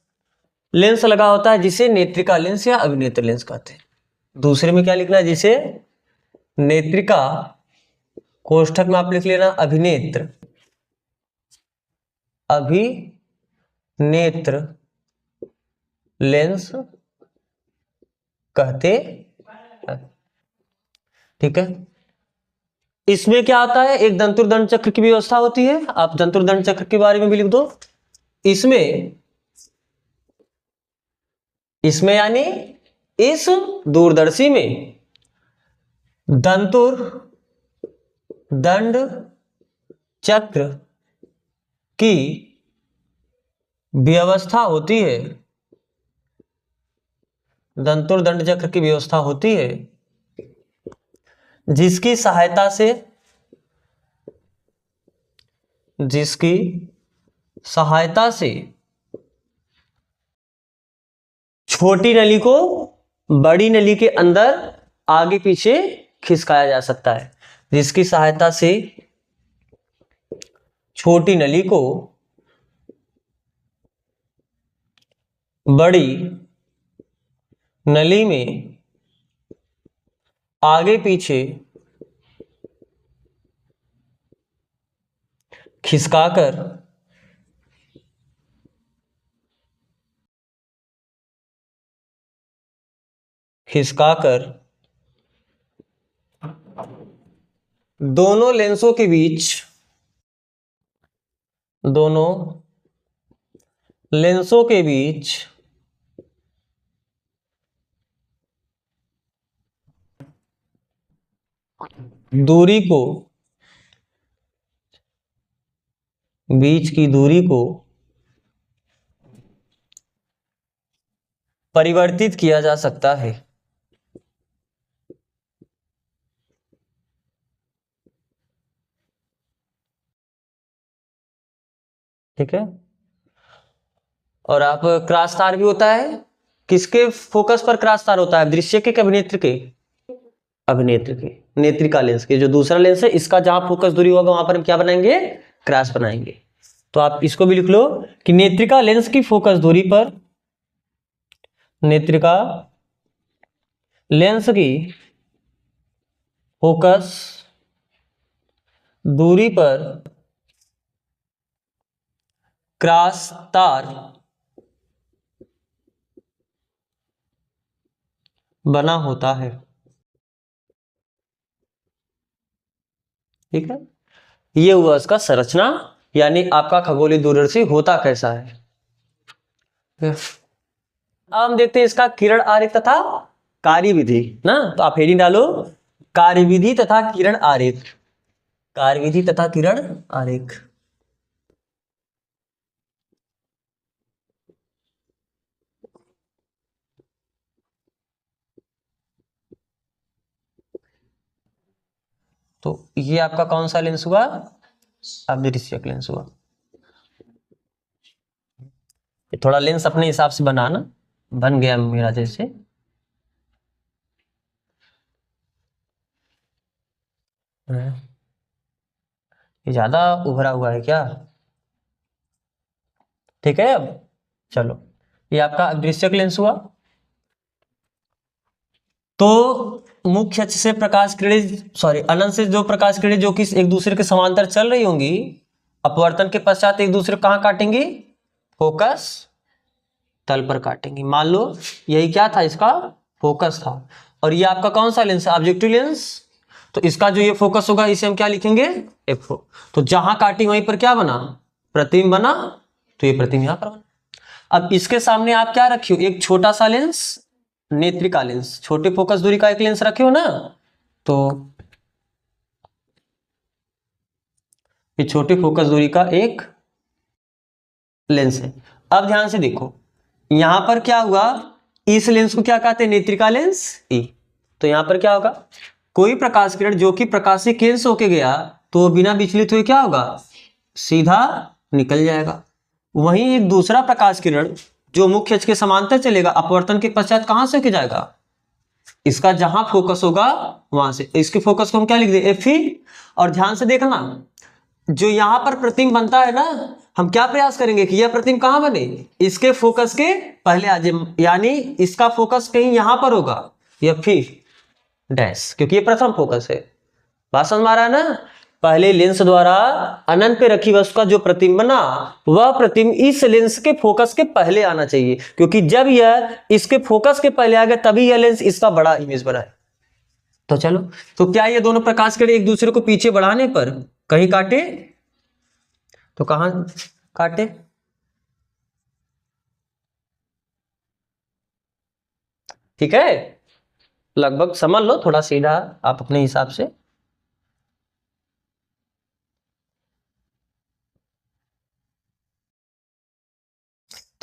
लेंस लगा होता है जिसे नेत्रिका लेंस या अभिनेत्र लेंस कहते हैं। दूसरे में क्या लिखना है, जिसे नेत्रिका, कोष्ठक में आप लिख लेना अभिनेत्र लेंस कहते हैं। ठीक है, इसमें क्या आता है, एक दंतुर्दंड चक्र की व्यवस्था होती है। आप दंतुर्दंड चक्र के बारे में भी लिख दो। इसमें यानी इस दूरदर्शी में दंतुर्दंड चक्र की व्यवस्था होती है। दंतुर्दंड चक्र की व्यवस्था होती है जिसकी सहायता से छोटी नली को बड़ी नली के अंदर आगे पीछे खिसकाया जा सकता है। जिसकी सहायता से छोटी नली को बड़ी नली में आगे पीछे खिसकाकर दोनों लेंसों के बीच दूरी को परिवर्तित किया जा सकता है। ठीक है, और आप क्रॉस तार भी होता है। किसके फोकस पर क्रॉस तार होता है, दृश्य के अभिनेत्र के? अभिनेत्र के, नेत्रिका लेंस के। जो दूसरा लेंस है इसका जहां फोकस दूरी होगा वहां पर हम क्या बनाएंगे, क्रॉस बनाएंगे। तो आप इसको भी लिख लो कि नेत्रिका लेंस की फोकस दूरी पर, नेत्रिका लेंस की फोकस दूरी पर क्रॉस तार बना होता है। ठीक है, ये हुआ इसका संरचना, यानी आपका खगोलीय दूरदर्शी होता कैसा है। अब हम देखते हैं इसका किरण आरेख तथा कार्यविधि ना। तो आप हेडिंग डालो, कार्यविधि तथा किरण आरेख। कार्यविधि तथा किरण आरेख। तो ये आपका कौन सा लेंस हुआ, अदृश्यक लेंस हुआ। थोड़ा लेंस अपने हिसाब से बनाना, बन गया मेरा जैसे। ये ज्यादा उभरा हुआ है क्या? ठीक है, अब चलो, ये आपका अदृश्यक लेंस हुआ। तो मुख्य अक्ष से प्रकाश किरणें, अनंत से जो प्रकाश किरणें जो कि एक दूसरे के समांतर चल रही होंगी, अपवर्तन के पश्चात एक दूसरे को कहां काटेंगी, फोकस तल पर काटेंगे। मान लो यही क्या था, इसका फोकस था, और ये आपका कौन सा लेंस है, ऑब्जेक्टिव लेंस। तो इसका जो ये फोकस होगा इसे हम क्या लिखेंगे, F। तो जहां काटी वहीं पर क्या बना, प्रतिबिंब बना, तो ये प्रतिबिंब यहां पर बना। अब इसके सामने आप क्या रखे हो, एक छोटा सा लेंस, नेत्रिका लेंस, छोटे फोकस दूरी का एक लेंस रखे हो ना, तो ये छोटे फोकस दूरी का एक लेंस है। अब ध्यान से देखो, यहां पर क्या हुआ, इस लेंस को क्या कहते हैं, नेत्रिका लेंस ई। तो यहां पर क्या होगा, कोई प्रकाश किरण जो कि प्रकाशीय केंद्र से होके गया तो वो बिना विचलित हुए क्या होगा, सीधा निकल जाएगा। वहीं एक दूसरा प्रकाश किरण जो मुख्य अक्ष के समांतर चलेगा, अपवर्तन के पश्चात कहां से होके जाएगा, इसका जहां फोकस होगा वहां से। इसके फोकस को हम क्या लिख दे, एफ ई। और ध्यान से देखना, जो यहां पर प्रतिबिंब बनता है ना, हम क्या प्रयास करेंगे कि यह प्रतिबिंब कहां बने, इसके फोकस के पहले आ जाए, यानी इसका फोकस कहीं यहां पर होगा, या फिर डैश, क्योंकि ये प्रथम फोकस है। बात समझ में आ रहा है ना, पहले लेंस द्वारा अनंत पे रखी वस्तु का जो प्रतिबिंब बना, वह प्रतिबिंब इस लेंस के फोकस के पहले आना चाहिए, क्योंकि जब यह इसके फोकस के पहले आ गया तभी यह लेंस इसका बड़ा इमेज बनाए। तो चलो, तो क्या ये दोनों प्रकाश किरण एक दूसरे को पीछे बढ़ाने पर कहीं काटे, तो कहां काटे, ठीक है, लगभग समझ लो, थोड़ा सीधा आप अपने हिसाब से।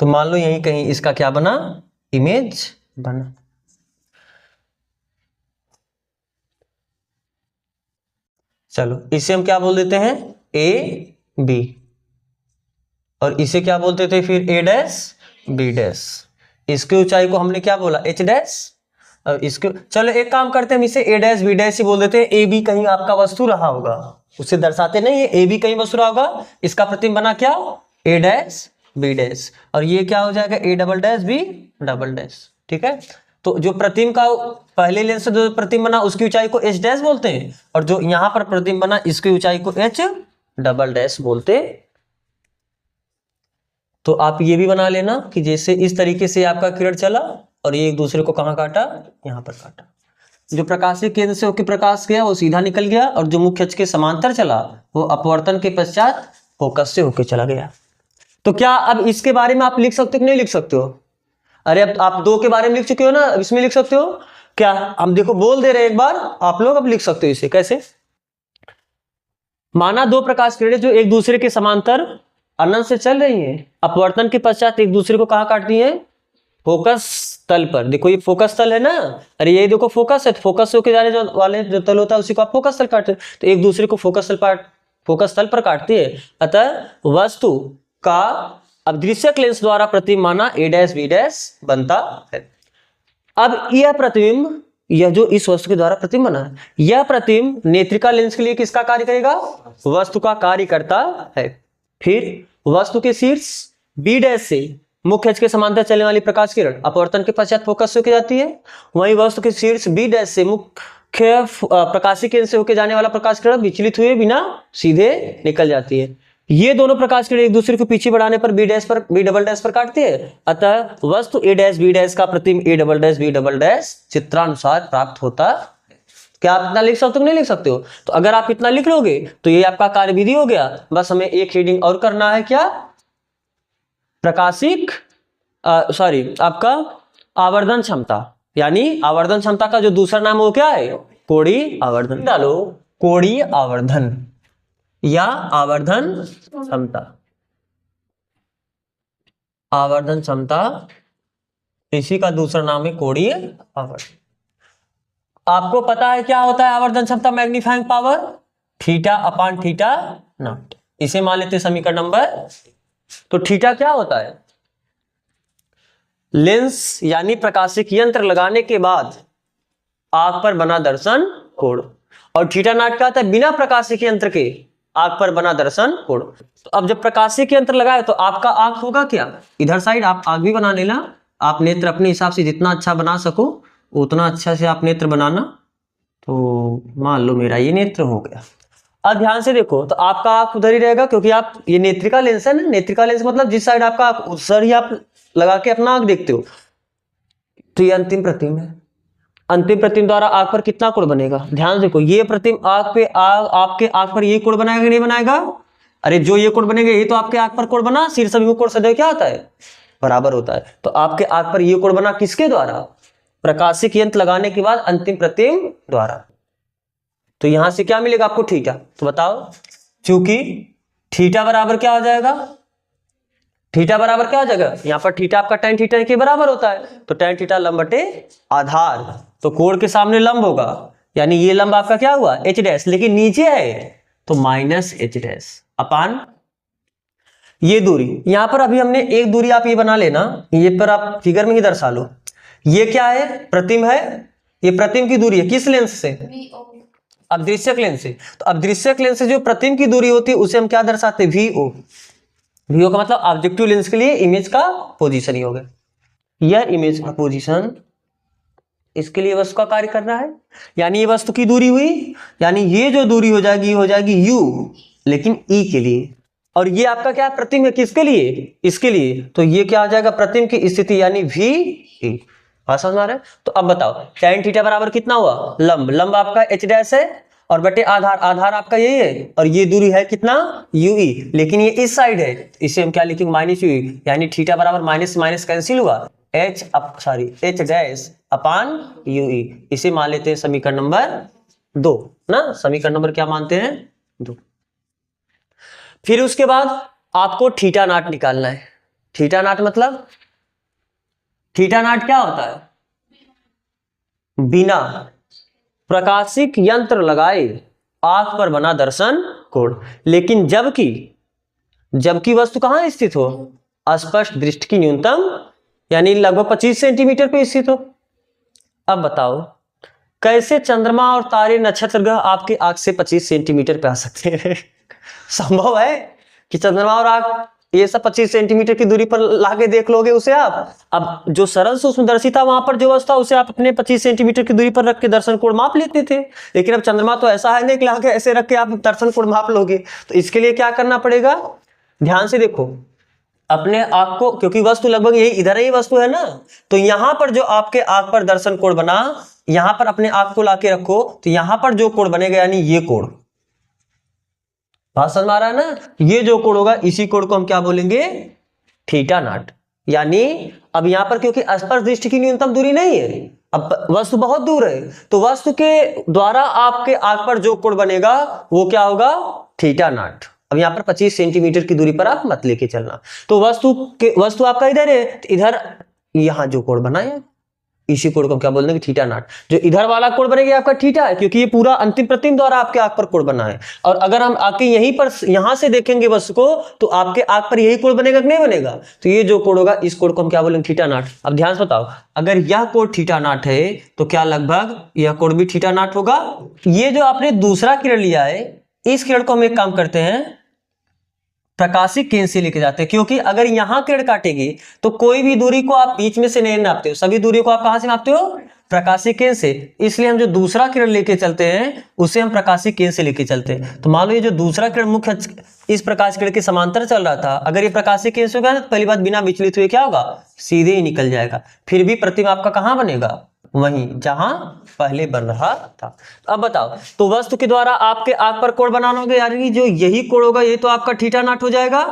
तो मान लो यहीं कहीं इसका क्या बना, इमेज बना। चलो इसे हम क्या बोल देते हैं, ए बी, और इसे क्या बोलते थे फिर, ए डैश बी डैश। इसकी ऊंचाई को हमने क्या बोला, एच डैश। और इसके, चलो एक काम करते हैं, हम इसे ए डैश बी डैश ही बोल देते हैं। ए बी कहीं आपका वस्तु रहा होगा, उसे दर्शाते नहीं है, ए बी कहीं वस्तु रहा होगा, इसका प्रतिबिंब बना क्या, ए डैश बी डैश, और ये क्या हो जाएगा, A double dash B double dash, ठीक है। तो जो प्रतिबिंब का पहले लेंस से जो प्रतिबिंब बना उसकी ऊंचाई को एच डैश बोलते हैं, और जो यहां पर प्रतिबिंब बना इसकी ऊंचाई को एच डबल डैश बोलते। तो आप ये भी बना लेना कि जैसे इस तरीके से आपका किरण चला और ये एक दूसरे को कहां काटा, यहां पर काटा। जो प्रकाशीय केंद्र से होकर प्रकाश गया वो सीधा निकल गया, और जो मुख्य अक्ष के समांतर चला वो अपवर्तन के पश्चात फोकस से होकर चला गया। तो क्या अब इसके बारे में आप लिख सकते हो कि नहीं लिख सकते हो, अरे अब आप दो के बारे में लिख चुके हो ना, अब इसमें लिख सकते हो क्या, हम देखो बोल दे रहे हैं एक बार, आप लोग अब लिख सकते हो इसे कैसे। माना दो प्रकाश किरणें जो एक दूसरे के समांतर अनंत से चल रही हैं, अपवर्तन के पश्चात एक दूसरे को कहां काटती हैं, फोकस तल पर। देखो ये फोकस तल है ना, अरे ये देखो फोकस है, तो फोकस से होके जाने जो वाले जो तल होता है उसी को आप फोकस तल काटते हैं, तो एक दूसरे को फोकस तल पर काटती है। अतः वस्तु का अदृश्यक लेंस द्वारा प्रतिबिंब माना ए डैश बी डैश बनता है। अब यह प्रतिबिंब, यह जो इस वस्तु के द्वारा प्रतिबिंब बना है, यह प्रतिबिंब नेत्रिका लेंस के लिए किसका कार्य करेगा, वस्तु का कार्य करता है। फिर वस्तु के शीर्ष बी डैश से मुख्य अक्ष के समांतर चलने वाली प्रकाश किरण अपवर्तन के पश्चात फोकस से होकर जाती है, वहीं वस्तु के शीर्ष बी डैश से मुख्य प्रकाशीय केंद्र से होकर जाने वाला प्रकाश किरण विचलित हुए बिना सीधे निकल जाती है। ये दोनों प्रकाश किरण एक दूसरे को पीछे बढ़ाने पर बी डैश पर बी डबल डैश पर काटती है। अतः वस्तु ए डैश बी डैश का प्रतिबिंब A double dash B double dash चित्रानुसार प्राप्त होता है। क्या आप इतना लिख सकते हो, नहीं लिख सकते हो, तो अगर आप इतना लिख लोगे तो ये आपका कार्यविधि हो गया। बस हमें एक हेडिंग और करना है, क्या, प्रकाशिक आपका आवर्धन क्षमता, यानी आवर्धन क्षमता का जो दूसरा नाम वो क्या है, कोणीय आवर्धन। डालो कोणीय आवर्धन या आवर्धन क्षमता, आवर्धन क्षमता, इसी का दूसरा नाम है कोणीय आवर्धन। आपको पता है क्या होता है आवर्धन क्षमता, magnifying power theta upon theta not. इसे मान लेते समीकरण नंबर। तो थीटा क्या होता है, लेंस यानी प्रकाशिक यंत्र लगाने के बाद आंख पर बना दर्शन कोण, और थीटा नॉट क्या होता है, बिना प्रकाशिक यंत्र के आंख पर बना दर्शन कोण। तो अब जब प्रकाशिक यंत्र लगाए तो आपका आंख होगा क्या, इधर साइड आप आंख भी बना लेना, आप नेत्र अपने हिसाब से जितना अच्छा बना सको उतना अच्छा से आप नेत्र बनाना। तो मान लो मेरा ये नेत्र हो गया। अब ध्यान से देखो, तो आपका आंख उधर ही रहेगा क्योंकि आप, ये नेत्रिका लेंस है ना, नेत्रिका लेंस मतलब जिस साइड आपका आंख उधर ही आप लगा के अपना आंख देखते हो। तो ये अंतिम प्रतिम है। अंतिम प्रतिम द्वारा आंख पर कितना कोण बनेगा? ध्यान देखो, ये प्रतिम आंख पे आपके आंख पर ये कोण बनाएगा नहीं बनाएगा? अरे जो ये कोण बनेगा ये तो आपके आंख पर कोण बना, शीर्ष अभिमुख कोण सदैव क्या होता है? बराबर होता है। तो आपके आंख पर ये कोण बना किसके द्वारा? प्रकाशिक यंत्र लगाने के बाद अंतिम प्रतिम द्वारा। तो यहां से क्या मिलेगा आपको? थीटा। तो बताओ, क्योंकि थीटा बराबर क्या हो जाएगा? थीटा बराबर क्या हो जाएगा? यहां पर थीटा आपका tan थीटा के बराबर होता है, तो tan थीटा लंब बटे आधार, तो कोण के सामने लंब होगा, यानी ये लंब आपका क्या हुआ? h डैश, लेकिन नीचे है तो माइनस h डैश अपान ये दूरी। यहां पर अभी हमने एक दूरी आप ये बना लेना, ये पर आप फिगर में ही दर्शा लो। ये क्या है? प्रतिम है, ये प्रतिम की दूरी है किस लेंस से? अदृश्यक लेंस से। तो अदृश्यक लेंस से जो प्रतिम की दूरी होती है उसे हम क्या दर्शाते हैं? VO। VO का मतलब ऑब्जेक्टिव लेंस के लिए इमेज का पोजीशन ही हो गया, यह इमेज का पोजीशन, इसके लिए वस्तु का कार्य कर रहा है, यानी ये वस्तु की दूरी हुई, यानी ये जो दूरी हो जाएगी U, लेकिन E के लिए। और ये आपका क्या प्रतिम है किसके लिए? इसके लिए। तो ये क्या आ जाएगा? प्रतिम की स्थिति यानी VE। बात समझ में आ रहा है? तो अब बताओ, tan थीटा बराबर कितना हुआ? लंब, लंब आपका h डैश है और बटे आधार, आधार आपका यही है, और ये दूरी है कितना? UE, लेकिन ये इस साइड है, इसे हम क्या लिखेंगे? माइनस UE, यानी थीटा बराबर माइनस माइनस कैंसिल हुआ, h डैश अपान UE। इसे मान लेते हैं समीकरण नंबर 2 ना। समीकरण नंबर क्या मानते हैं? 2। फिर उसके बाद आपको थीटा नॉट निकालना है। थीटा नॉट मतलब, थीटा नॉट क्या होता है? बिना प्रकाशिक यंत्र लगाए आंख पर बना दर्शन कोण, लेकिन जबकि वस्तु कहां स्थित हो? स्पष्ट दृष्टि की न्यूनतम, यानी लगभग 25 सेंटीमीटर पे स्थित हो। अब बताओ, कैसे चंद्रमा और तारे नक्षत्र ग्रह आपके आंख से 25 सेंटीमीटर पे आ सकते हैं? संभव है कि चंद्रमा और आंख ये सब 25 सेंटीमीटर की दूरी पर लाके देख लोगे उसे आप? अब जो सरल सूक्ष्मदर्शी था वहां पर जो वस्तु था उसे आप अपने 25 सेंटीमीटर की दूरी पर रख के दर्शन कोण माप लेते थे, लेकिन अब चंद्रमा तो ऐसा है नहीं कि लाके ऐसे रख के आप दर्शन कोण माप लोगे। तो इसके लिए क्या करना पड़ेगा? ध्यान से देखो, अपने आंख को, क्योंकि वस्तु लगभग यही इधर ही वस्तु है ना, तो यहां पर जो आपके आंख पर दर्शन कोण बना, यहां पर अपने आंख को लाके रखो, तो यहां पर जो कोण बनेगा यानी ये कोण, बात समझ में आ रहा है ना? ये जो कोण होगा इसी कोण को हम क्या बोलेंगे? Theta naught. यानी अब यहां पर क्योंकि स्पर्श दृष्टि की न्यूनतम दूरी नहीं है, अब वस्तु बहुत दूर है, तो वस्तु के द्वारा आपके आंख पर जो कोण बनेगा वो क्या होगा? Theta naught. अब यहां पर 25 सेंटीमीटर की दूरी पर आप मत लेके चलना। तो वस्तु आपका इधर है, इधर यहां जो कोण बना है इसी कोण को हम क्या बोल देंगे? Theta naught. जो इधर वाला कोण बनेगा आपका थीटा है, क्योंकि ये पूरा अंतिम प्रतिम द्वारा आपके आंख पर कोण बना है। और अगर हम आके यहीं पर यहां से देखेंगे वस्तु को, तो आपके आंख पर यही कोण बनेगा कि नहीं बनेगा? तो ये जो कोण होगा इस कोण को हम क्या बोलेंगे? Theta naught. अब ध्यान से बताओ, अगर यह कोण थीटा नॉट है तो क्या लगभग यह कोण भी थीटा नॉट होगा? ये जो आपने दूसरा किरण लिया है, इस किरण को हम एक काम करते हैं, प्रकाशिक केंद्र से लेके जाते हैं, क्योंकि अगर यहां किरण काटेगी तो कोई भी दूरी को आप बीच में से नहीं नापते हो, सभी दूरी को आप कहां से नापते हो? प्रकाशिक केंद्र से। इसलिए हम जो दूसरा किरण लेके चलते हैं उसे हम प्रकाशिक केंद्र से लेके चलते हैं। तो मान लो ये जो दूसरा किरण मुख्य इस प्रकाश किरण के समांतर चल रहा था, अगर ये प्रकाशिक केंद्र से होगा तो पहली बात बिना विचलित हुए क्या होगा? सीधे ही निकल जाएगा। फिर भी प्रतिमा आपका कहां बनेगा? वहीं जहां पहले बन रहा था। अब बताओ, तो वस्तु के द्वारा आपके आंख पर कोण बनाना होगा, यानी जो यही कोण होगा ये तो आपका थीटा नॉट हो जाएगा,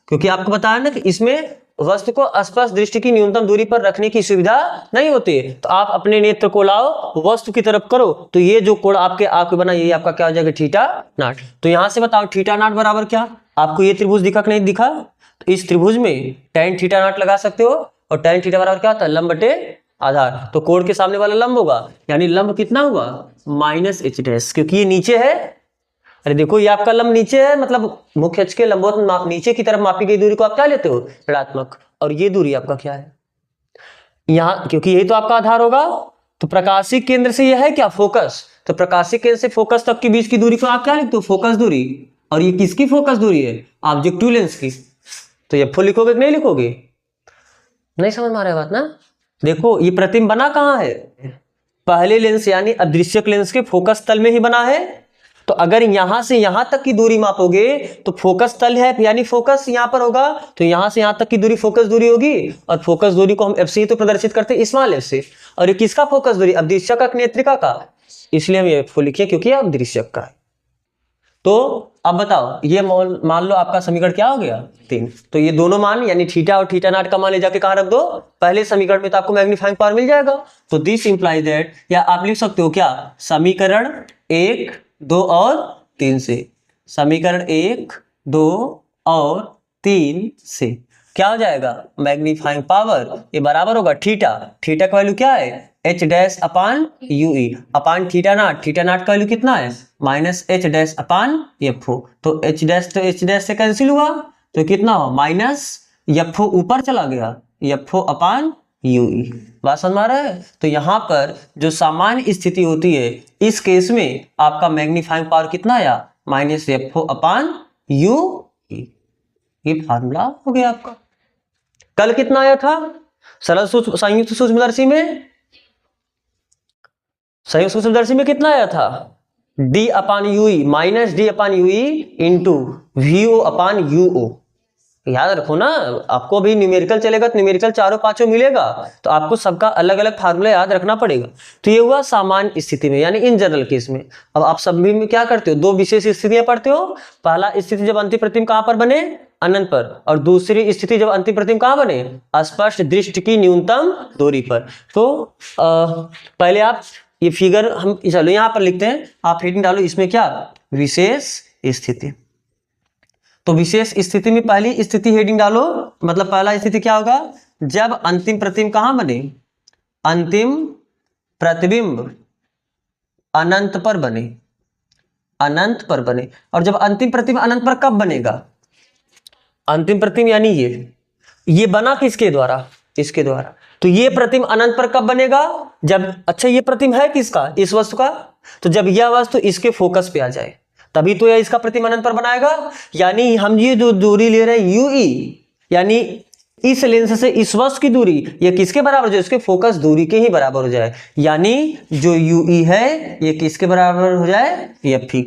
क्योंकि आपको बताया ना कि इसमें वस्तु को स्पर्श दृष्टि की न्यूनतम दूरी पर रखने की सुविधा नहीं होती है। तो आप अपने नेत्र को लाओ, वस्तु की तरफ करो, तो ये जो कोण आपके आंख पे बना यही आपका क्या हो जाएगा? Theta naught. तो यहां से बताओ थीटा नॉट बराबर क्या? आपको ये त्रिभुज दिखा कि नहीं दिखा? तो इस त्रिभुज में tan थीटा नॉट लगा सकते हो, और tan थीटा बराबर क्या होता है? लंब बटे आधार। तो कोण के सामने वाला लंब होगा, यानी लंब कितना हुआ? माइनस h डैश, क्योंकि ये नीचे है। अरे देखो, ये आपका लंब नीचे है, मतलब मुख्य अक्ष के लंबवत नीचे की तरफ मापी गई दूरी को आप क्या लेते हो? ऋणात्मक। और ये दूरी आपका क्या है? यहाँ, क्योंकि यही तो आपका आधार होगा। तो प्रकाशिक केंद्र से यह है क्या? फोकस। तो प्रकाशिक केंद्र से फोकस तक के बीच की दूरी को आप क्या लिखते हो? फोकस दूरी। और ये किसकी फोकस दूरी है? ऑब्जेक्टिव लेंस की। तो ये फुल लिखोगे कि नहीं लिखोगे? नहीं समझ में आ रहा है बात ना? देखो, ये प्रतिम बना कहां है? पहले लेंस यानी अदृश्यक लेंस के फोकस तल में ही बना है। तो अगर यहां से यहां तक की दूरी मापोगे तो फोकस तल है यानी फोकस यहां पर होगा, तो यहां से यहां तक की दूरी फोकस दूरी होगी, और फोकस दूरी को हम एफ से तो प्रदर्शित करते हैं स्मॉल एफ से। और ये किसका फोकस दूरी? अवदिश्यक नेत्रिका का, इसलिए हम ये लिखे क्योंकि ये अवदिश्यक का है। तो अब बताओ, ये मान लो आपका समीकरण क्या हो गया 3। तो ये दोनों मान यानी थीटा और थीटा नॉट का मान ले जाके कहां रख दो? पहले समीकरण में, तो आपको मैग्नीफाइंग पावर मिल जाएगा। तो दिस इंप्लाइज दैट, या आप लिख सकते हो क्या, समीकरण 1, 2 और 3 से, समीकरण 1, 2 और 3 से क्या हो जाएगा? मैग्नीफाइंग पावर ये बराबर होगा थीटा, थीटा का वैल्यू क्या है? H dash upon U E upon theta naught, theta naught का वैल्यू कितना है? Minus H dash upon F O. तो एच डैश तो एच डैश से कैंसिल हुआ, तो कितना हो? माइनस एफ ओ ऊपर चला गया, एफ ओ अपान यू ई। बात समझ में आ रहा है? तो यहां पर जो सामान्य स्थिति होती है, इस केस में आपका मैग्नीफाइंग पावर कितना आया? Minus F O upon U ई। ये फार्मूला हो गया आपका। कल कितना आया था सरल संयुक्त सूक्ष्मदर्शी में? संयुक्त सूक्ष्मदर्शी में कितना आया था? डी अपान यूई माइनस डी अपान यूई इंटू वीओ अपान यूओ। याद रखो ना, आपको अभी न्यूमेरिकल चलेगा तो न्यूमेरिकल चारों पांचों मिलेगा, तो आपको सबका अलग अलग फार्मूला याद रखना पड़ेगा। तो ये हुआ सामान्य स्थिति में यानी इन जनरल केस में। अब आप सभी में क्या करते हो? दो विशेष स्थितियां पढ़ते हो। पहला स्थिति जब अंतिम प्रतिबिंब कहां पर बने? अनंत पर। और दूसरी स्थिति जब अंतिम प्रतिबिंब कहां बने? स्पष्ट दृष्टि की न्यूनतम दूरी पर। तो पहले आप ये फिगर हम चलो यहां पर लिखते हैं, आप हेडिंग डालो इसमें क्या? विशेष स्थिति। तो विशेष स्थिति में पहली स्थिति हेडिंग डालो, मतलब पहला स्थिति क्या होगा? जब अंतिम प्रतिबिंब कहां बने? अंतिम प्रतिबिंब अनंत पर बने, अनंत पर बने। और जब अंतिम प्रतिबिंब अनंत पर कब बनेगा? अंतिम प्रतिबिंब यानी ये बना किसके द्वारा? इसके द्वारा। तो ये प्रतिबिंब अनंत पर कब बनेगा? जब, अच्छा ये प्रतिबिंब है किसका? इस वस्तु का। तो जब यह वस्तु इसके फोकस पे आ जाए तभी तो यह इसका प्रतिबिंब अनंत पर बनाएगा। यानी हम ये जो दूरी ले रहे हैं यूई, यानी इस लेंस से इस वस्तु की दूरी ये किसके बराबर हो जाए? इसके फोकस दूरी के ही बराबर हो जाए। यानी जो यूई है ये किसके बराबर हो जाए? एफ की।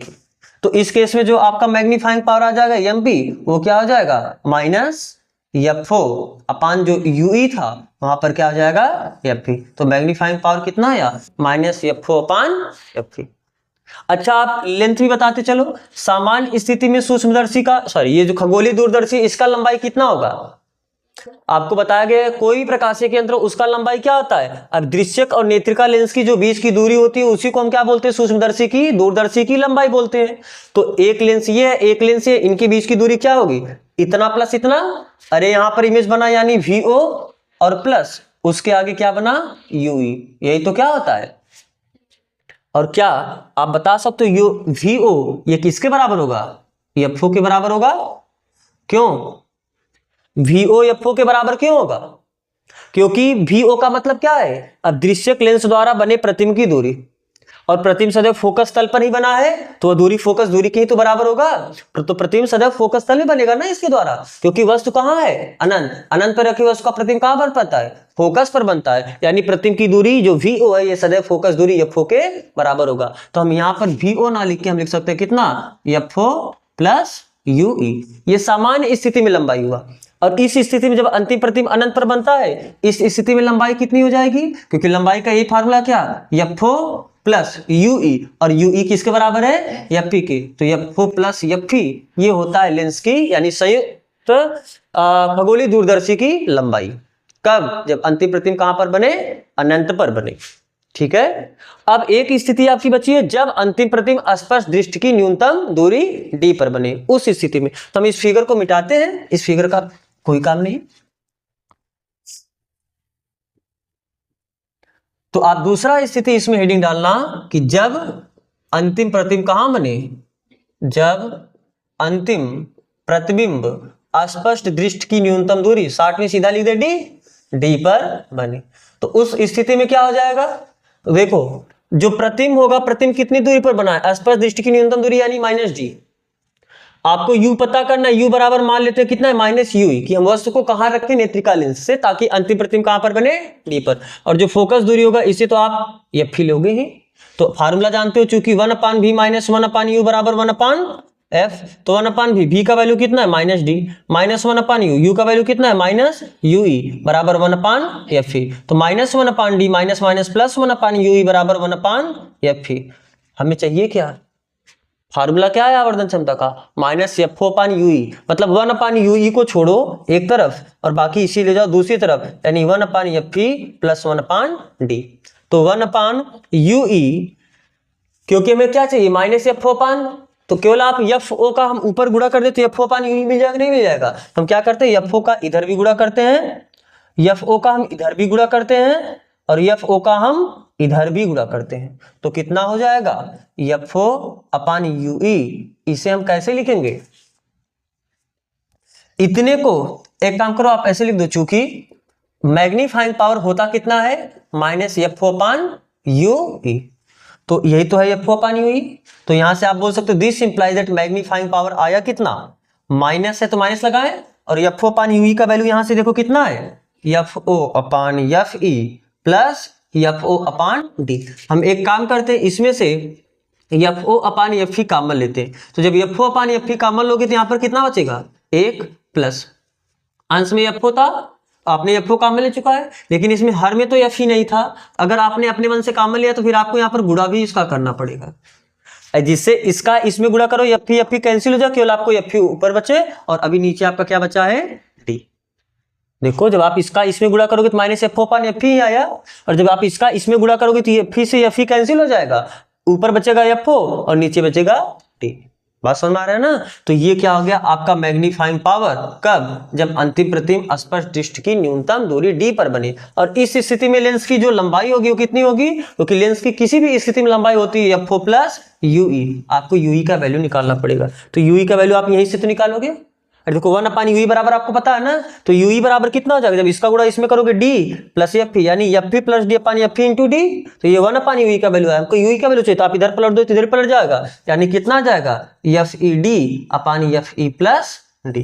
तो इस केस में जो आपका मैग्नीफाइंग पावर आ जाएगा एमपी, वो क्या हो जाएगा? माइनस एफ ओ अपान जो यूई था वहां पर क्या हो जाएगा? F P. तो मैग्नीफाइंग पावर कितना आया? Minus F O upon F P. अच्छा आप लेंथ भी बताते चलो। सामान्य स्थिति में सूक्ष्मदर्शी का, सॉरी ये जो खगोलीय दूरदर्शी, इसका लंबाई कितना होगा? आपको बताया गया है कोई प्रकाशीय यंत्र उसका लंबाई क्या होता है? अब दृश्यक और नेत्रिका लेंस की जो बीच की दूरी होती है उसी को हम क्या बोलते हैं? सूक्ष्मदर्शी की, दूरदर्शी की लंबाई बोलते हैं। तो एक लेंस ये है, एक लेंस ये, इनके बीच की दूरी क्या होगी? इतना प्लस इतना। अरे यहां पर इमेज बना यानी वीओ और प्लस उसके आगे क्या बना? यूई। यही तो क्या होता है। और क्या आप बता सकते हो यो वीओ ये किसके बराबर होगा? एफओ के बराबर होगा। क्यों वीओ एफओ के बराबर क्यों होगा? क्योंकि वीओ का मतलब क्या है? अदृश्यक लेंस द्वारा बने प्रतिबिंब की दूरी, और प्रतिबिंब सदैव फोकस तल पर ही बना है तो दूरी फोकस दूरी के ही तो बराबर होगा। तो प्रतिबिंब सदैव फोकस तल में बनेगा ना इसके द्वारा, क्योंकि वस्तु कहां है? अनंत। अनंत पर रखी वस्तु का प्रतिबिंब कहां पर बनता है? फोकस पर बनता है। यानी प्रतिबिंब की दूरी जो वीओ है ये सदैव फोकस दूरी एफओ के बराबर होगा। तो हम यहां पर वीओ ना लिख के हम लिख सकते हैं कितना? F O plus U E. ये सामान्य स्थिति में लंबाई हुआ। और इस स्थिति में जब अंतिम प्रतिबिंब अनंत पर बनता है, इस स्थिति में लंबाई कितनी हो जाएगी? क्योंकि लंबाई का यही फार्मूला क्या? एफओ प्लस यूई, और यूई किसके बराबर है? एफ पी के। तो एफओ प्लस एफ पी ये होता है लेंस की यानी संयुक्त खगोलीय दूरदर्शी की लंबाई। कब? जब अंतिम प्रतिबिंब कहां पर बने? अनंत पर बने। ठीक है। अब एक स्थिति आपकी बची है जब अंतिम प्रतिबिंब स्पष्ट दृष्टि की न्यूनतम दूरी डी पर बने। उस स्थिति में तो हम इस फिगर को मिटाते हैं, इस फिगर का कोई काम नहीं। तो आप दूसरा स्थिति इसमें हेडिंग डालना कि जब अंतिम प्रतिबिंब कहां बने? जब अंतिम प्रतिबिंब अस्पष्ट दृष्टि की न्यूनतम दूरी 60 में सीधा लिख दे डी पर बने। तो उस स्थिति में क्या हो जाएगा? देखो जो प्रतिबिंब होगा, प्रतिबिंब कितनी दूरी पर बना है? अस्पष्ट दृष्टि की न्यूनतम दूरी यानी माइनस डी। आपको u पता करना है, u बराबर मान लेते हैं कितना है? माइनस यू कि हम वस्तु को कहां रखें? नेत्रिका लेंस से, ताकि अंतिम प्रतिबिंब कहां पर बने? डी पर। और जो फोकस दूरी होगा इसे तो आप एफ ही लोगे ही, तो फार्मूला जानते हो, चूंकि 1/v माइनस 1/u बराबर 1/f, तो 1/v, v का वैल्यू कितना है -d, -1/u, u का वैल्यू कितना है -ue बराबर 1/fe, तो -1/d minus minus plus 1/ue बराबर 1/fe। हमें चाहिए क्या, फार्मूला क्या है आवर्धन क्षमता का, -f/ue, मतलब 1/ue को छोड़ो एक तरफ और बाकी इसी ले जाओ दूसरी तरफ, यानी 1/fe प्लस 1/d। तो 1/ue, क्योंकि हमें क्या चाहिए -f/, तो केवल आप FO का हम ऊपर गुणा कर देते, FO/UE मिल जाएगा, नहीं मिल जाएगा। हम क्या करते हैं, FO का इधर भी गुणा करते हैं, FO का हम इधर भी गुणा करते हैं और FO का हम इधर भी गुणा करते हैं, तो कितना हो जाएगा FO/UE। इसे हम कैसे लिखेंगे, इतने को एक काम करो आप ऐसे लिख दो, चूंकि मैग्नीफाइंग पावर होता कितना है -FO/UE, तो यही तो है FO/UE। तो यहां से आप बोल सकते हो this implies that magnifying power आया कितना, माइनस है तो माइनस लगाएं, और FO/UE का वैल्यू यहां से देखो कितना है FO/FE प्लस FO/d। हम एक काम करते हैं, इसमें से FO/FE कॉमन लेते हैं, तो जब FO/FE कॉमन लोगे तो यहां पर कितना बचेगा 1 प्लस अंश में FO था, आपने FO कॉमन ले चुका है, लेकिन इसमें हर में तो FE नहीं था। अगर आपने अपने मन से कॉमन लिया तो फिर आपको यहाँ पर गुणा भी इसका करना पड़ेगा, जिससे इसका इसमें गुणा करो, FE कैंसिल हो जाए, केवल आपको FE ऊपर बचे और अभी नीचे आपका क्या बचा है D। देखो जब आप इसका इसमें गुणा करोगे तो -FO/FE ही आया, और जब आप इसका इसमें गुणा करोगे तो FE से FE कैंसिल हो जाएगा, ऊपर बचेगा FO और नीचे बचेगा D। बात समझ में आ रहा है ना। तो ये क्या हो गया आपका मैग्नीफाइंग पावर, कब, जब अंतिम प्रतिबिंब स्पष्ट दृष्टि की न्यूनतम दूरी D पर बने, और इस स्थिति में लेंस की जो लंबाई होगी वो कितनी होगी, क्योंकि लेंस की किसी भी स्थिति में लंबाई होती है FO+UE। आपको UE का वैल्यू निकालना पड़ेगा, तो UE का वैल्यू आप यहीं से तो निकालोगे। अरे देखो 1/UE बराबर आपको पता है ना, तो UE बराबर कितना हो जाएगा, जब इसका गुणा इसमें करोगे D प्लस FE, यानी FE plus D/FE into D, तो ये 1/UE का वैल्यू है। हमको UE का वैल्यू चाहिए तो आप इधर पलट दो तो इधर पलट जाएगा, यानी कितना आ जाएगा FED/FE प्लस D।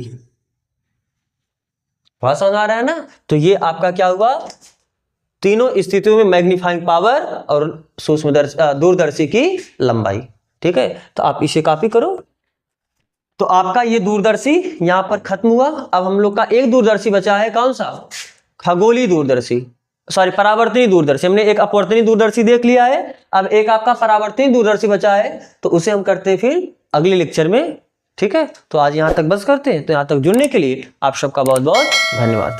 बात समझ आ रहा है ना। तो ये आपका क्या हुआ, तीनों स्थितियों में मैग्नीफाइंग पावर और सूक्ष्मदर्शी दूरदर्शी की लंबाई। ठीक है, तो आप इसे कॉपी करो। तो आपका ये दूरदर्शी यहां पर खत्म हुआ। अब हम लोग का एक दूरदर्शी बचा है, कौन सा, खगोलीय दूरदर्शी, सॉरी परावर्तनीय दूरदर्शी। हमने एक अपवर्तनीय दूरदर्शी देख लिया है, अब एक आपका परावर्तनीय दूरदर्शी बचा है, तो उसे हम करते हैं फिर अगले लेक्चर में। ठीक है, तो आज यहां तक बस करते हैं। तो यहां तक जुड़ने के लिए आप सबका बहुत बहुत धन्यवाद।